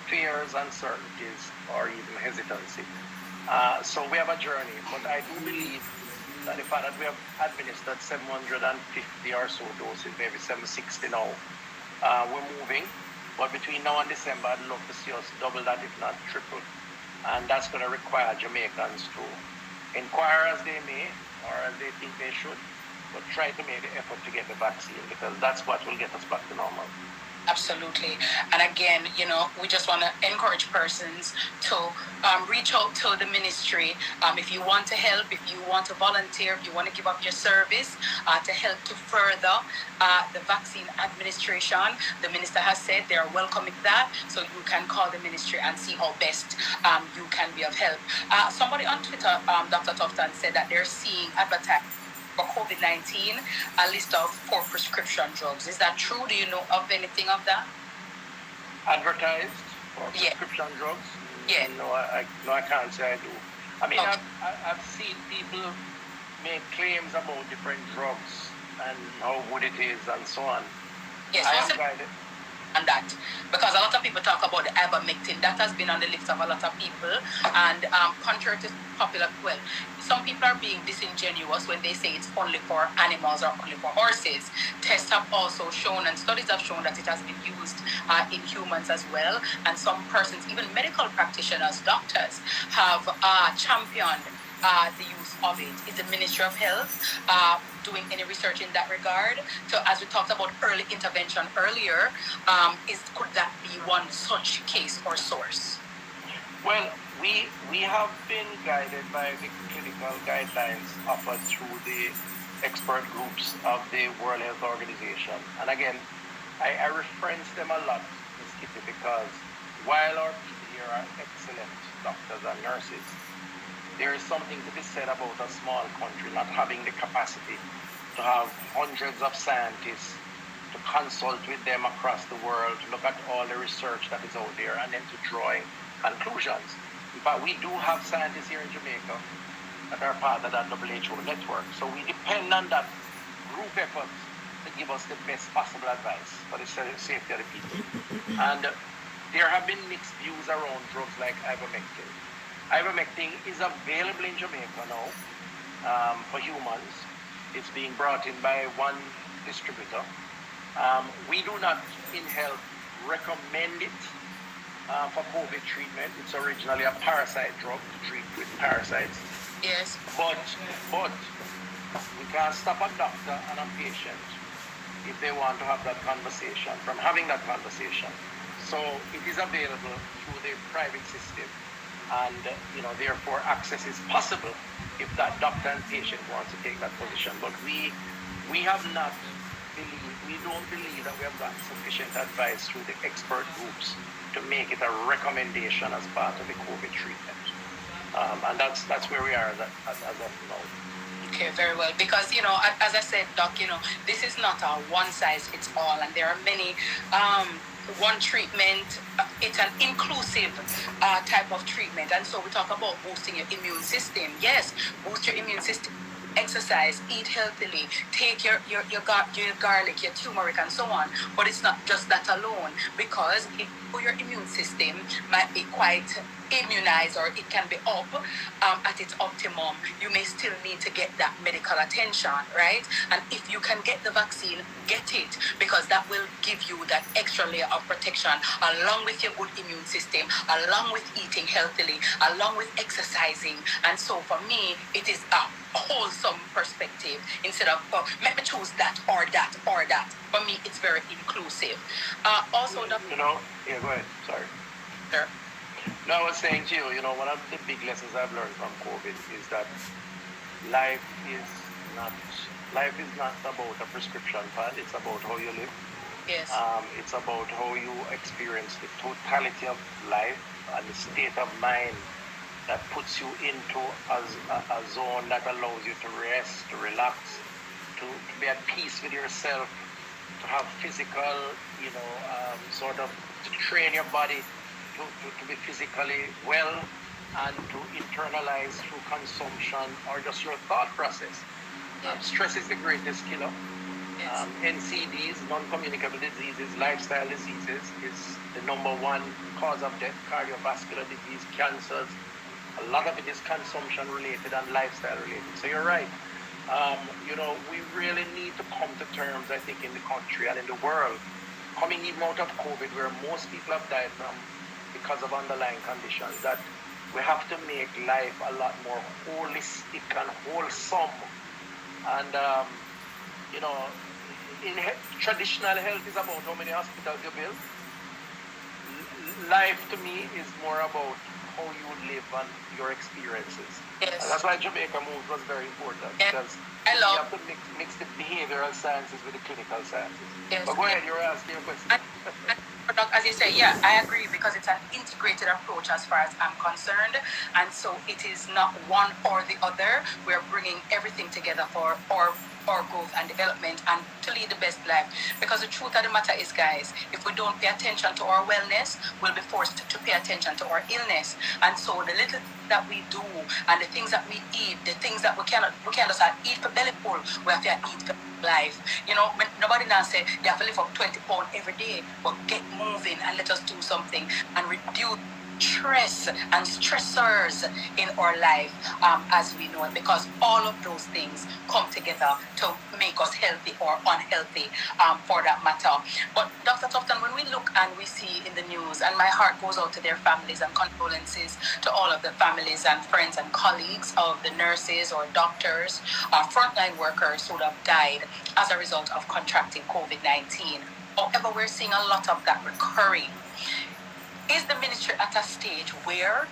fears, uncertainties, or even hesitancy. So we have a journey, but I do believe that the fact that we have administered 750 or so doses, maybe 760 now, we're moving. But between now and December, I'd love to see us double that, if not triple. And that's going to require Jamaicans to inquire as they may, or as they think they should, but try to make the effort to get the vaccine, because that's what will get us back to normal. Absolutely. And again, we just want to encourage persons to reach out to the ministry. If you want to help, if you want to volunteer, if you want to give up your service to help to further the vaccine administration, the minister has said they are welcoming that. So you can call the ministry and see how best you can be of help. Somebody on Twitter, Dr. Tufton, said that they're seeing advertising for COVID-19, a list of 4 prescription drugs. Is that true? Do you know of anything of that? Advertised for prescription drugs? Yeah. No, I can't say I do. I mean, okay. I've seen people make claims about different drugs and how good it is and so on. Yes, I am guided. And that, because a lot of people talk about the ivermectin, that has been on the list of a lot of people, and contrary to popular, some people are being disingenuous when they say it's only for animals or only for horses. Tests have also shown, and studies have shown, that it has been used in humans as well, and some persons, even medical practitioners, doctors, have championed the use of it. Is the Ministry of Health doing any research in that regard? So as we talked about early intervention earlier, could that be one such case or source? Well, we have been guided by the clinical guidelines offered through the expert groups of the World Health Organization. And again, I reference them a lot, Ms. Kitty, because while our people here are excellent doctors and nurses, there is something to be said about a small country not having the capacity to have hundreds of scientists, to consult with them across the world, to look at all the research that is out there, and then to drawing conclusions. In fact, we do have scientists here in Jamaica that are part of that WHO network. So we depend on that group effort to give us the best possible advice for the safety of the people. And there have been mixed views around drugs like ivermectin. Ivermectin is available in Jamaica now for humans. It's being brought in by one distributor. We do not in health recommend it for COVID treatment. It's originally a parasite drug to treat with parasites. Yes. But we can't stop a doctor and a patient if they want to have that conversation from having that conversation. So it is available through the private system. And therefore access is possible if that doctor and patient wants to take that position. But we don't believe that we have gotten sufficient advice through the expert groups to make it a recommendation as part of the COVID treatment. And that's where we are as of now. Okay, very well. Because, as I said, Doc, this is not a one size fits all, and there are many one treatment. It's an inclusive type of treatment. And so we talk about boosting your immune system. Yes, boost your immune system. Exercise, eat healthily, take your garlic, your turmeric, and so on. But it's not just that alone, because your immune system might be quite immunized or it can be up at its optimum, you may still need to get that medical attention, right? And if you can get the vaccine, get it, because that will give you that extra layer of protection along with your good immune system, along with eating healthily, along with exercising. And so for me, it is a wholesome perspective instead of let me choose that or that or that. For me, it's very inclusive. Also, the yeah, go ahead. Sorry. Sure. No, I was saying to you, one of the big lessons I've learned from COVID is that life is not about a prescription pad. It's about how you live. Yes. It's about how you experience the totality of life and the state of mind that puts you into a zone that allows you to rest, to relax, to be at peace with yourself, to have physical, sort of to train your body to be physically well and to internalize through consumption or just your thought process. Yes. Stress is the greatest killer. Yes. NCDs, non-communicable diseases, lifestyle diseases is the number one cause of death, cardiovascular disease, cancers. A lot of it is consumption related and lifestyle related. So you're right. We really need to come to terms, I think, in the country and in the world, coming even out of COVID, where most people have died from because of underlying conditions, that we have to make life a lot more holistic and wholesome. And, traditional health is about how many hospitals you build. Life to me is more about how you live and your experiences. Yes. And that's why Jamaica Move was very important, because you have to mix the behavioral sciences with the clinical sciences. Yes. But go ahead, you're asking a question. As you say, yeah, I agree, because it's an integrated approach as far as I'm concerned, and so it is not one or the other. We're bringing everything together for our growth and development and to lead the best life. Because the truth of the matter is, guys, if we don't pay attention to our wellness, we'll be forced to pay attention to our illness. And so the little that we do and the things that we eat, the things that we cannot just eat for belly full, we have to eat for life. Nobody now say you have to lift up 20 pounds every day, but get moving and let us do something and reduce stress and stressors in our life as we know it, because all of those things come together to make us healthy or unhealthy for that matter. But Dr. Tufton, when we look and we see in the news, and my heart goes out to their families and condolences to all of the families and friends and colleagues of the nurses or doctors, frontline workers who have died as a result of contracting COVID-19. However, we're seeing a lot of that recurring. Is the ministry at a stage where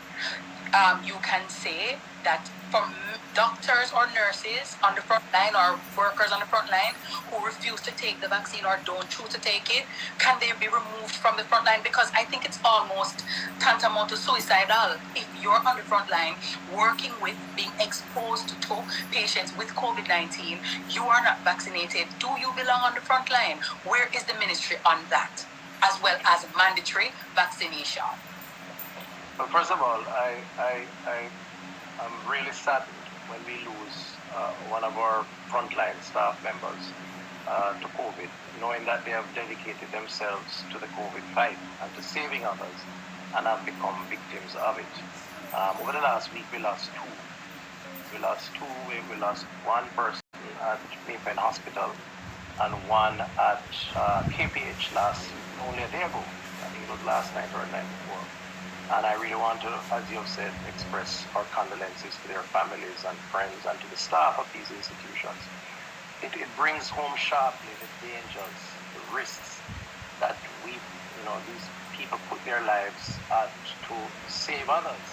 you can say that from doctors or nurses on the front line or workers on the front line who refuse to take the vaccine or don't choose to take it, can they be removed from the front line? Because I think it's almost tantamount to suicidal if you're on the front line working with, being exposed to patients with COVID-19, you are not vaccinated. Do you belong on the front line? Where is the ministry on that, as well as mandatory vaccination? Well, first of all, I'm really saddened when we lose one of our frontline staff members to COVID, knowing that they have dedicated themselves to the COVID fight and to saving others and have become victims of it. Over the last week, we lost two. We lost one person at Maypen Hospital and one at KPH only a day ago. I think it was last night or the night before. And I really want to, as you have said, express our condolences to their families and friends and to the staff of these institutions. It brings home sharply the dangers, the risks that these people put their lives at to save others.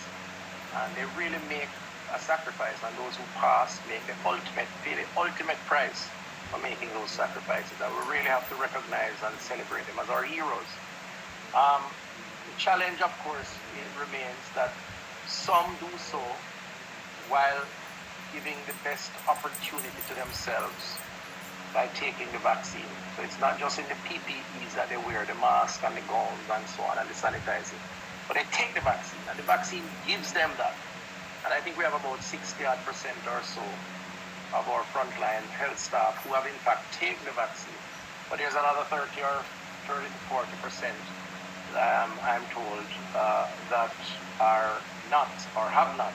And they really make a sacrifice, and those who pass pay the ultimate price for making those sacrifices. And we really have to recognize and celebrate them as our heroes. The challenge, of course, it remains that some do so while giving the best opportunity to themselves by taking the vaccine. So it's not just in the PPEs that they wear, the mask and the gowns and so on, and the sanitizing, but they take the vaccine, and the vaccine gives them that. And I think we have about 60% or so of our frontline health staff who have in fact taken the vaccine. But there's another 30 to 40% I'm told, that are not or have not.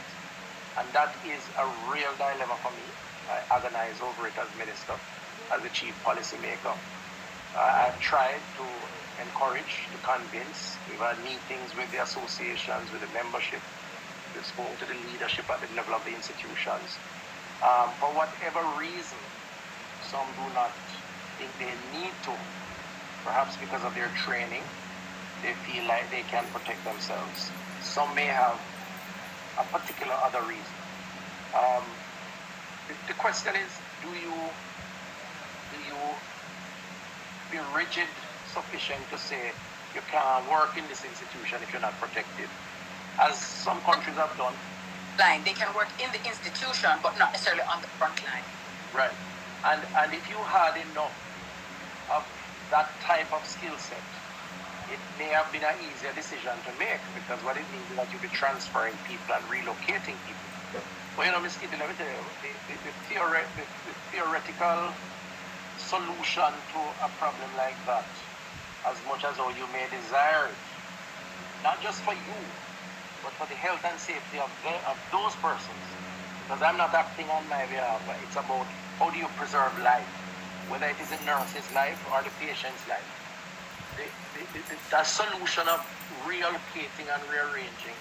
And that is a real dilemma for me. I agonize over it as minister, as the chief policymaker. I've tried to encourage, to convince. We've had meetings with the associations, with the membership. We've spoken to the leadership at the level of the institutions. For whatever reason, some do not think they need to, perhaps because of their training, they feel like they can protect themselves. Some may have a particular other reason. The question is, do you be rigid sufficient to say you can't work in this institution if you're not protected, as some countries have done? They can work in the institution, but not necessarily on the front line. Right. And if you had enough of that type of skill set, it may have been an easier decision to make, because what it means is that you'll be transferring people and relocating people. Well, you know, Ms. Kitty, let me tell you, the theoretical solution to a problem like that, as much as how you may desire it, not just for you, but for the health and safety of those persons, because I'm not acting on my behalf. It's about how do you preserve life, whether it is the nurse's life or the patient's life. The solution of relocating and rearranging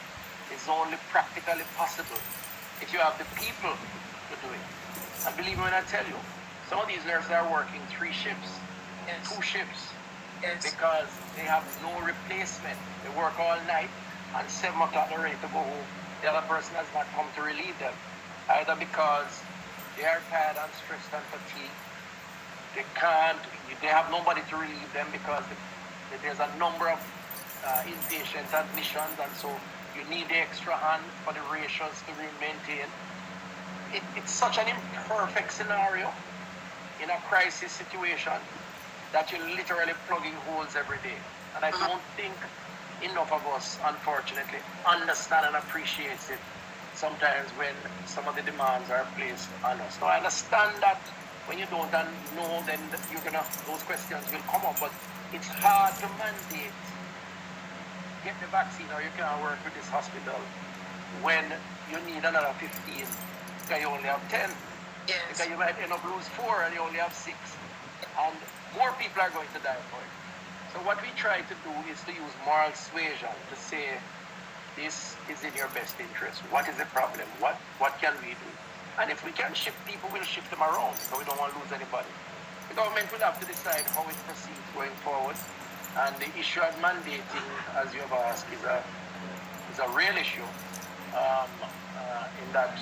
is only practically possible if you have the people to do it. And believe me when I tell you, some of these nurses are working 3 shifts, Yes. 2 shifts, Yes. because they have no replacement. They work all night, and 7 o'clock they're ready to go home. The other person has not come to relieve them, either because they are tired and stressed and fatigued. They have nobody to relieve them because there's a number of inpatient admissions, and so you need the extra hand for the ratios to be maintained. It's such an imperfect scenario in a crisis situation that you're literally plugging holes every day. And I don't think enough of us, unfortunately, understand and appreciate it sometimes when some of the demands are placed on us. Now, I understand that when you don't know, then those questions will come up, but it's hard to mandate get the vaccine or you can't work with this hospital when you need another 15 because you only have 10. Yes. Because you might end up lose 4 and you only have 6. And more people are going to die for it. So what we try to do is to use moral suasion to say, this is in your best interest. What is the problem? What can we do? And if we can shift people, we'll shift them around, so we don't want to lose anybody. The government will have to decide how it proceeds going forward. And the issue of mandating, as you have asked, is a real issue. In that,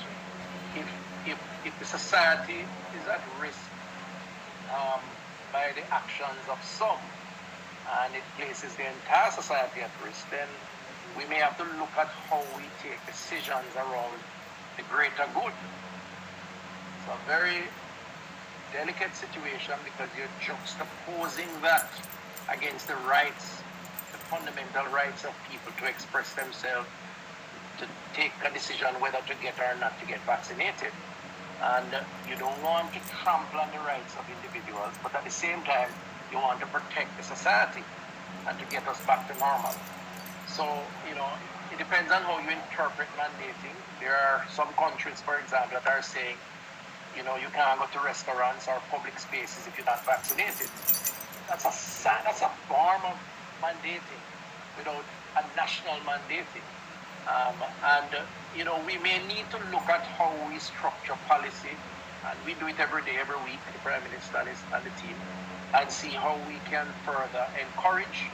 if the society is at risk by the actions of some, and it places the entire society at risk, then we may have to look at how we take decisions around the greater good. It's a very delicate situation because you're juxtaposing that against the rights, the fundamental rights of people to express themselves, to take a decision whether to get or not to get vaccinated. And you don't want to trample on the rights of individuals, but at the same time, you want to protect the society and to get us back to normal. So, it depends on how you interpret mandating. There are some countries, for example, that are saying, you can't go to restaurants or public spaces if you're not vaccinated. That's a form of mandating without a national mandating. We may need to look at how we structure policy, and we do it every day, every week, the Prime Minister and the team, and see how we can further encourage,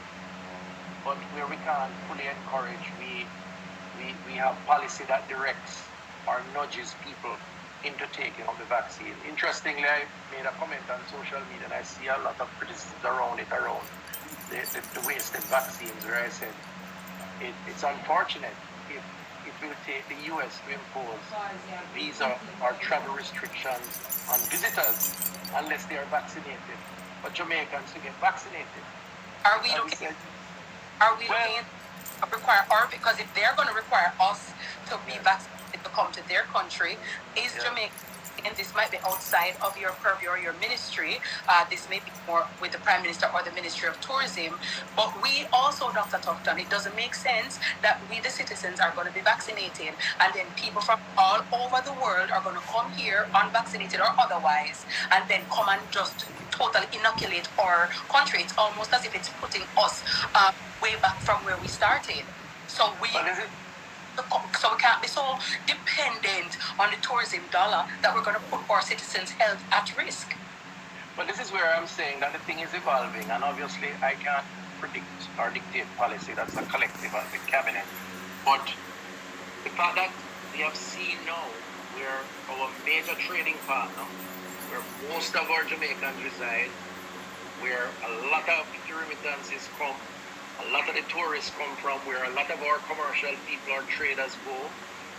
but where we can't fully encourage, we have policy that directs or nudges people into taking on the vaccine. Interestingly, I made a comment on social media, and I see a lot of criticism around the wasted vaccines, where I said it's unfortunate if it will take the US to impose visa or travel restrictions on visitors unless they are vaccinated, but Jamaicans to get vaccinated. Are we looking to require, or because if they're going to require us to be vaccinated to come to their country, is Jamaica in again, this might be outside of your purview or your ministry. This may be more with the Prime Minister or the Ministry of Tourism. But we also, Dr. Tufton, it doesn't make sense that we, the citizens, are going to be vaccinated, and then people from all over the world are going to come here, unvaccinated or otherwise, and then come and just totally inoculate our country. It's almost as if it's putting us way back from where we started. So we can't be so dependent on the tourism dollar that we're going to put our citizens' health at risk. But this is where I'm saying that the thing is evolving, and obviously I can't predict or dictate policy. That's a collective of the cabinet. But the fact that we have seen now where our major trading partner, where most of our Jamaicans reside, where a lot of the remittances come, a lot of the tourists come from, where a lot of our commercial people or traders go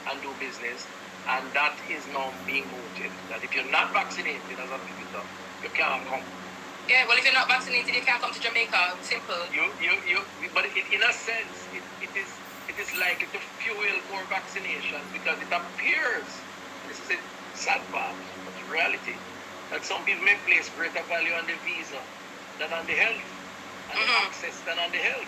and do business, and that is now being mooted. That if you're not vaccinated as a visitor, you can't come. Yeah, well, if you're not vaccinated, you can't come to Jamaica. Simple. But in a sense, it is likely to fuel more vaccination because it appears, this is a sad part, but reality, that some people may place greater value on the visa than on the health, and the access than on the health,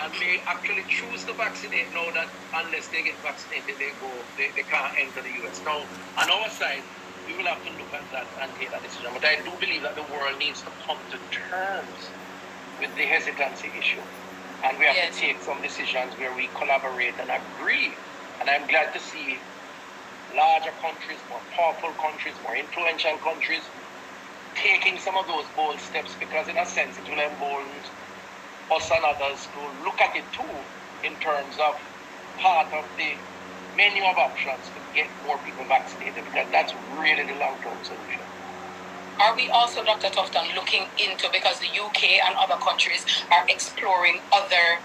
and may actually choose to vaccinate now that unless they get vaccinated, they can't enter the US. Now, on our side, we will have to look at that and take that decision. But I do believe that the world needs to come to terms with the hesitancy issue. And we have to take some decisions where we collaborate and agree. And I'm glad to see larger countries, more powerful countries, more influential countries taking some of those bold steps, because in a sense it will embolden us and others to look at it too in terms of part of the menu of options to get more people vaccinated, because that's really the long-term solution. Are we also, Dr. Tufton, looking into, because the UK and other countries are exploring other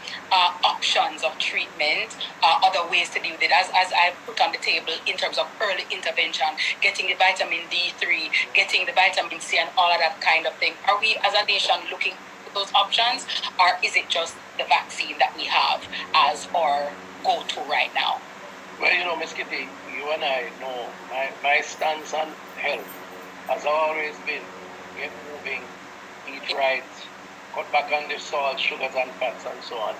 options of treatment, other ways to deal with it, as I put on the table in terms of early intervention, getting the vitamin D3, getting the vitamin C and all of that kind of thing. Are we as a nation looking at those options, or is it just the vaccine that we have as our go-to right now? Well, Ms. Kitty, you and I know my stance on health has always been get moving, eat right, cut back on the salt, sugars and fats and so on.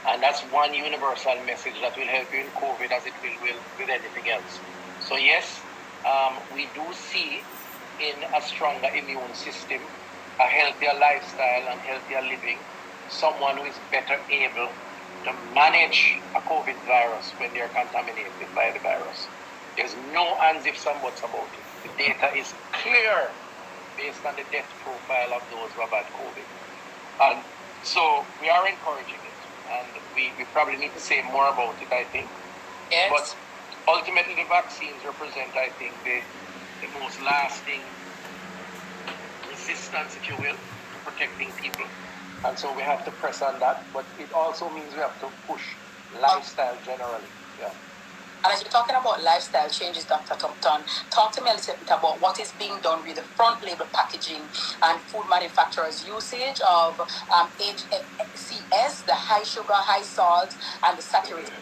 And that's one universal message that will help you in COVID as it will with anything else. So yes, we do see in a stronger immune system, a healthier lifestyle and healthier living, someone who is better able to manage a COVID virus when they are contaminated by the virus. There's no ands, ifs and buts about it. The data is clear based on the death profile of those who have had COVID. And so we are encouraging it. And we probably need to say more about it, I think. Yes. But ultimately the vaccines represent, I think, the most lasting resistance, if you will, to protecting people. And so we have to press on that, but it also means we have to push lifestyle generally. Yeah. And as you're talking about lifestyle changes, Dr. Tufton, talk to me a little bit about what is being done with the front label packaging and food manufacturers' usage of HCS, the high sugar, high salt, and the saturated,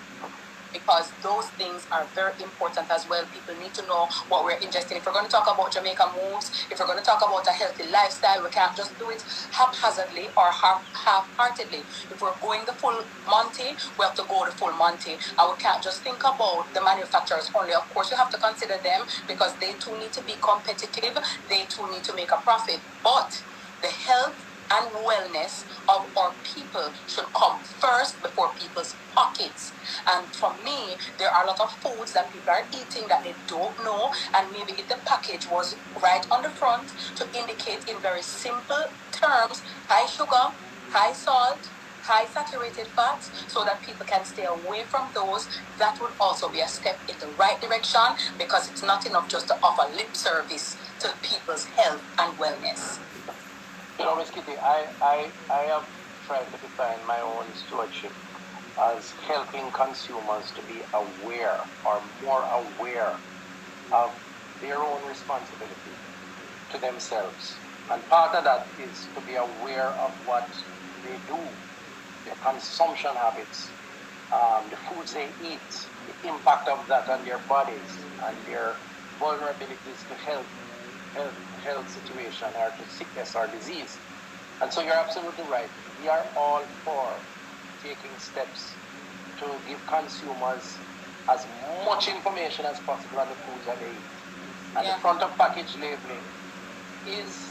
because those things are very important as well. People need to know what we're ingesting. If we're going to talk about Jamaica moves, if we're going to talk about a healthy lifestyle, we can't just do it haphazardly or half-heartedly. If we're going the full Monty, we have to go the full Monty. And we can't just think about the manufacturers only. Of course, you have to consider them because they too need to be competitive. They too need to make a profit. But the health and wellness of our people should come first before people's pockets. And for me, there are a lot of foods that people are eating that they don't know, and maybe if the package was right on the front to indicate in very simple terms, high sugar, high salt, high saturated fats, so that people can stay away from those, that would also be a step in the right direction, because it's not enough just to offer lip service to people's health and wellness. Ms. Kitty, I have tried to define my own stewardship as helping consumers to be aware or more aware of their own responsibility to themselves. And part of that is to be aware of what they do, their consumption habits, the foods they eat, the impact of that on their bodies and their vulnerabilities to health situation or to sickness or disease. And so you're absolutely right. We are all for taking steps to give consumers as much information as possible on the foods that they eat. And the front of package labeling is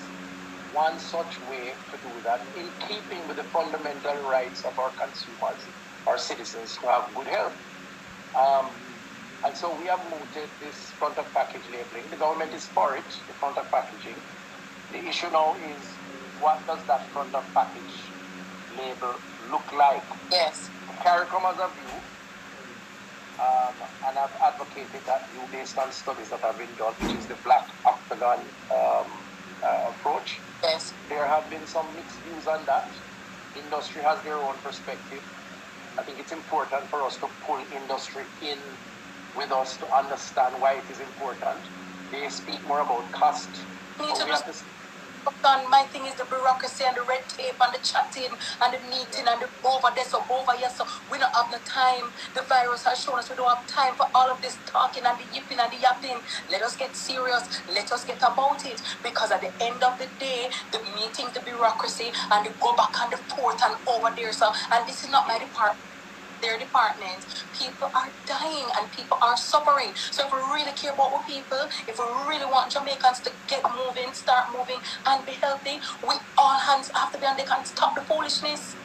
one such way to do that, in keeping with the fundamental rights of our consumers, our citizens, to have good health. And so we have mooted this front of package labeling. The government is for it, the front of packaging. The issue now is, what does that front of package label look like? Yes. CARICOM has a view, and I've advocated that view based on studies that have been done, which is the black octagon approach. Yes. There have been some mixed views on that. Industry has their own perspective. I think it's important for us to pull industry in with us to understand why it is important. They speak more about cost. My thing is the bureaucracy and the red tape and the chatting and the meeting and the over there, so over here, so we don't have no time. The virus has shown us we don't have time for all of this talking and the yipping and the yapping. Let us get serious. Let us get about it. Because at the end of the day, the meeting, the bureaucracy, and the go back and the forth and over there. So, and this is not my department. Their department, people are dying and people are suffering. So if we really care about our people, if we really want Jamaicans to get moving, start moving, and be healthy, we all hands have to be on deck and stop the foolishness.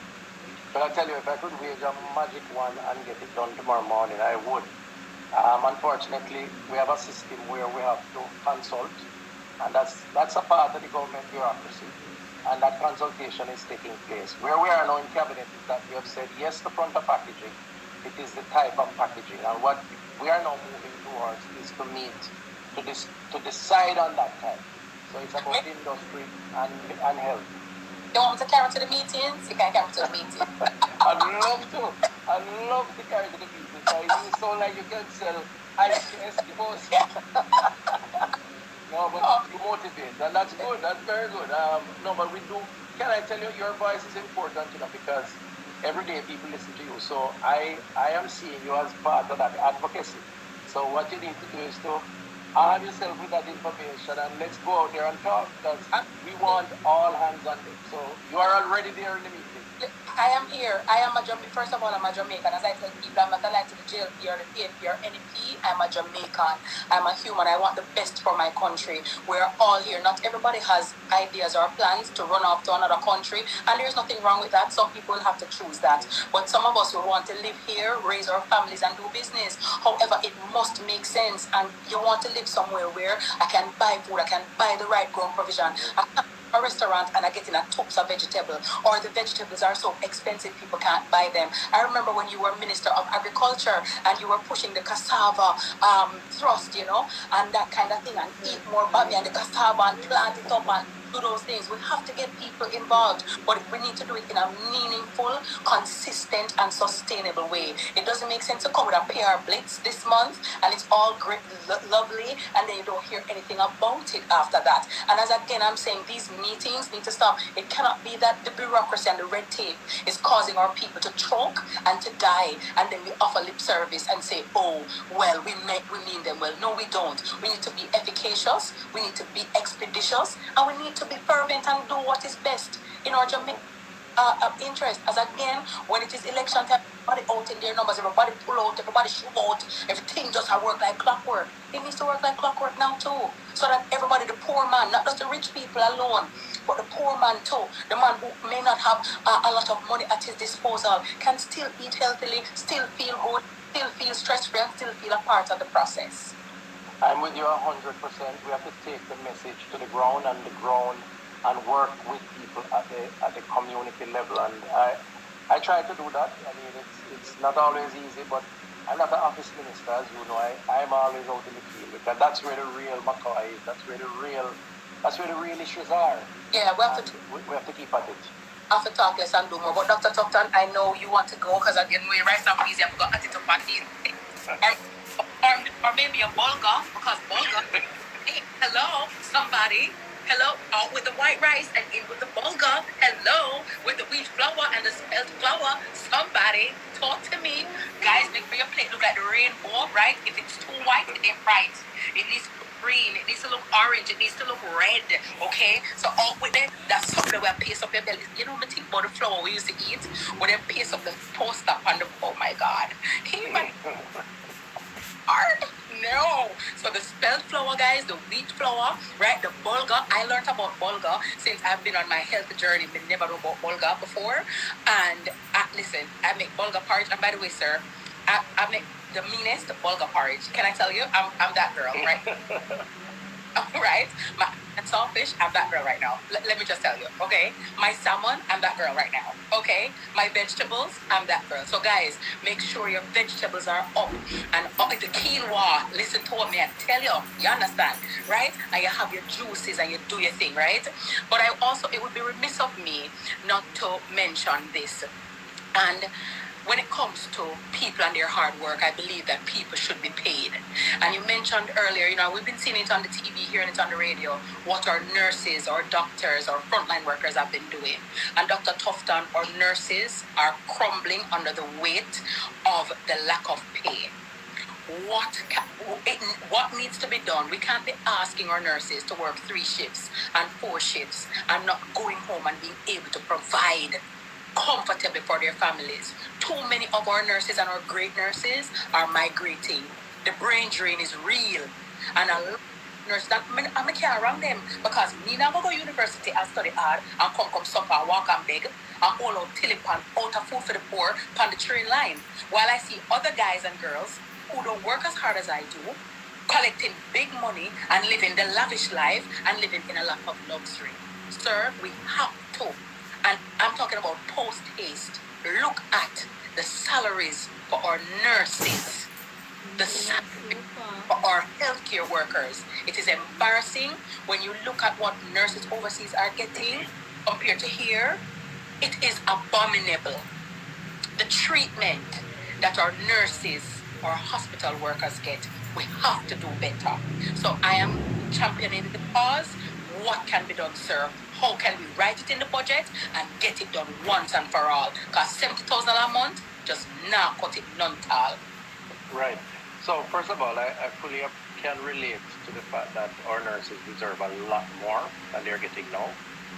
But I tell you, if I could wage a magic wand and get it done tomorrow morning, I would. Unfortunately, we have a system where we have to consult, and that's a part of the government bureaucracy. And that consultation is taking place. Where we are now in cabinet is that we have said yes to front of packaging. It is the type of packaging, and what we are now moving towards is to meet to decide on that type. So it's about industry and health. You want me to carry to the meetings? You can carry to the meetings. I'd love to carry to the meetings. So you sound like you can sell ice Eskimos. No, but you motivate, and that's good. That's very good. No, but we do. Can I tell you, your voice is important, because every day people listen to you. So I am seeing you as part of that advocacy. So what you need to do is to arm yourself with that information, and let's go out there and talk, because we want all hands on deck. So you are already there in the meeting. I am here. I am a Jamaican. First of all, I'm a Jamaican. As I tell people, I'm not aligned to the JLP or the PNP or NEP. I'm a Jamaican. I'm a human. I want the best for my country. We're all here. Not everybody has ideas or plans to run off to another country, and there's nothing wrong with that. Some people have to choose that. But some of us will want to live here, raise our families, and do business. However, it must make sense. And you want to live somewhere where I can buy food, I can buy the right grown provision. A restaurant and I get in a tubs of vegetable, or the vegetables are so expensive people can't buy them. I remember when you were Minister of Agriculture and you were pushing the cassava thrust, and that kind of thing, and eat more bammy and the cassava and plant it up and do those things. We have to get people involved, but we need to do it in a meaningful, consistent, and sustainable way. It doesn't make sense to come with a PR blitz this month and it's all great, lovely, and then you don't hear anything about it after that. And as again, I'm saying these meetings need to stop. It cannot be that the bureaucracy and the red tape is causing our people to choke and to die, and then we offer lip service and say, oh, well, we mean them well. No, we don't. We need to be efficacious, we need to be expeditious, and we need to be fervent and do what is best in our Jamaican interest. As again, when it is election time, everybody out in their numbers, everybody pull out, everybody show out, everything just work like clockwork. It needs to work like clockwork now too, so that everybody, the poor man, not just the rich people alone, but the poor man too, the man who may not have a lot of money at his disposal, can still eat healthily, still feel good, still feel stress-free, and still feel a part of the process. I'm with you 100%. We have to take the message to the ground and work with people at the community level. And I try to do that. I mean, it's not always easy, but I'm not an office minister, as you know. I'm always out in the field, because that's where the real McCoy is. That's where the real issues are. Yeah, we have to keep at it. I have to talk less and do more. But Dr. Tufton, I know you want to go, because again, we right now easy. I've got at it up on these things. Or maybe a bulgur, because bulgur. Hey, hello, somebody. Hello, out with the white rice and in with the bulgur. Hello, with the wheat flour and the spelt flour. Somebody talk to me. Guys, make sure your plate look like the rainbow, right? If it's too white, it ain't right. It needs green, it needs to look orange, it needs to look red, okay? So all with that, that's something that will paste up your belly. You know the thing about the flour we used to eat? When they paste up the toast up on the, oh my God. Can you imagine? Hard? No. So the spelt flour, guys, the wheat flour, right? The bulgur. I learned about bulgur since I've been on my health journey. But never know about bulgur before. And listen, I make bulgur porridge. And by the way, sir, I make the meanest bulgur porridge. Can I tell you? I'm that girl, right? Right? My saltfish, I'm that girl right now. Let me just tell you, okay? My salmon, I'm that girl right now, okay? My vegetables, I'm that girl. So guys, make sure your vegetables are up and up. The quinoa, listen to what me I tell you. You understand, right? And you have your juices and you do your thing, right? But I also, it would be remiss of me not to mention this. And when it comes to people and their hard work, I believe that people should be paid. And you mentioned earlier, we've been seeing it on the TV, hearing it on the radio, what our nurses or doctors or frontline workers have been doing. And Dr. Tufton, our nurses are crumbling under the weight of the lack of pay. What needs to be done? We can't be asking our nurses to work 3 shifts and 4 shifts and not going home and being able to provide comfortably for their families. Too many of our nurses and our great nurses are migrating. The brain drain is real. And a lot of nurses that I can't wrong them because me now go to university and study hard and come suffer, walk and beg and all out till pan out of food for the poor on the train line. While I see other guys and girls who don't work as hard as I do, collecting big money and living the lavish life and living in a lot of luxury. Sir, we have to. And I'm talking about post-haste. Look at the salaries for our nurses, the salaries for our healthcare workers. It is embarrassing when you look at what nurses overseas are getting compared to here. It is abominable. The treatment that our nurses or hospital workers get, we have to do better. So I am championing the cause. What can be done, sir? How can we write it in the budget and get it done once and for all? Because $70,000 a month, just not cut it none at all. Right. So first of all, I fully can relate to the fact that our nurses deserve a lot more than they're getting now.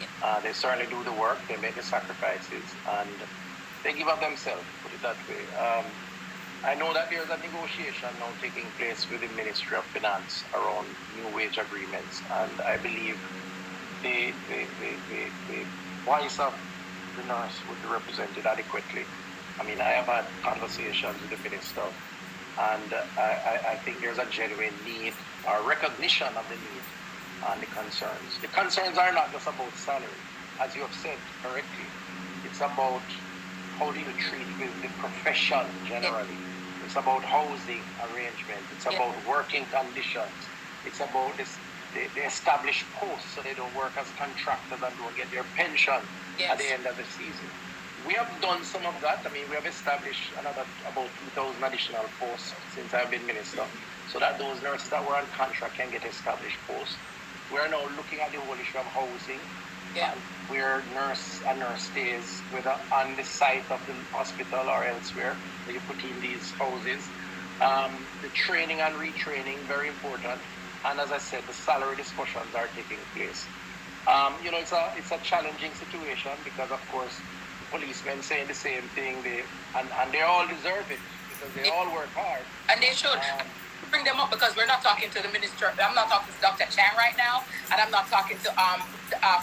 Yeah. They certainly do the work, they make the sacrifices, and they give up themselves, put it that way. I know that there's a negotiation now taking place with the Ministry of Finance around new wage agreements, and I believe the voice of the nurse would be represented adequately. I mean, I have had conversations with the minister, and I think there's a genuine need or recognition of the need and the concerns. The concerns are not just about salary, as you have said correctly. It's about how do you treat the profession generally. It's about housing arrangement. It's about working conditions. It's about the established posts so they don't work as contractors and don't get their pension at the end of the season. We have done some of that. I mean, we have established about 2,000 additional posts since I've been minister, so that those nurses that were on contract can get established posts. We are now looking at the whole issue of housing. Yeah. Where a nurse stays, whether on the site of the hospital or elsewhere, where you put in these houses. The training and retraining, very important. And as I said, the salary discussions are taking place. It's a challenging situation because, of course, policemen saying the same thing, and they all deserve it because they all work hard. And they should. Bring them up because we're not talking to the minister. I'm not talking to Dr. Chan right now, and I'm not talking to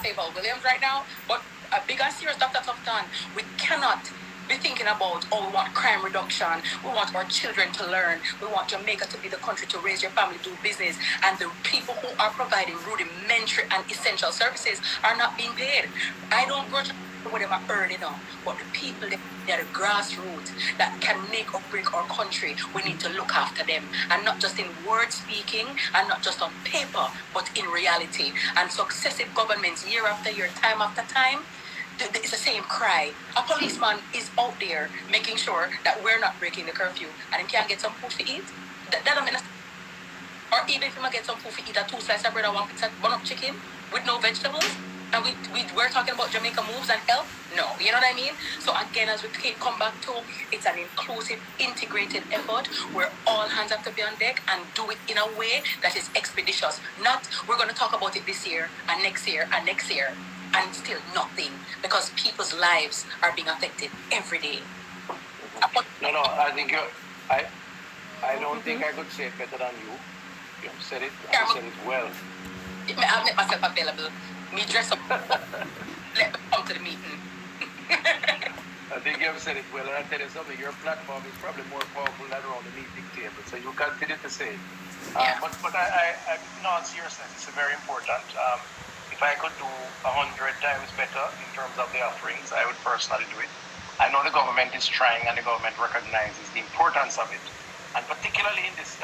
Favor Williams right now. But a big and serious Dr. Tufton, we cannot be thinking about, we want crime reduction, we want our children to learn, we want Jamaica to be the country to raise your family, do business, and the people who are providing rudimentary and essential services are not being paid. I don't grudge whatever earning on, but the people that are the grassroots that can make or break our country, we need to look after them, and not just in word speaking and not just on paper, but in reality. And successive governments, year after year, time after time, it's the same cry. A policeman is out there making sure that we're not breaking the curfew and he can't get some food to eat. That don't mean, or even if he might get some food to eat, a 2 slices of bread or 1 piece of bun of chicken with no vegetables. And we're talking about Jamaica moves and health? No, you know what I mean? So again, as we come back to, it's an inclusive, integrated effort where all hands have to be on deck and do it in a way that is expeditious. Not, we're going to talk about it this year and next year and next year and still nothing, because people's lives are being affected every day. No, I think I don't think I could say it better than you. You said it, you said it well. I'll make myself available. Me dress up. Let me come to the meeting. I think you have said it well, and I'll tell you something, your platform is probably more powerful than around the meeting table, so you continue to say it. Yeah. But I, in all seriousness, it's very important. If I could do 100 times better in terms of the offerings, I would personally do it. I know the government is trying, and the government recognizes the importance of it, and particularly in this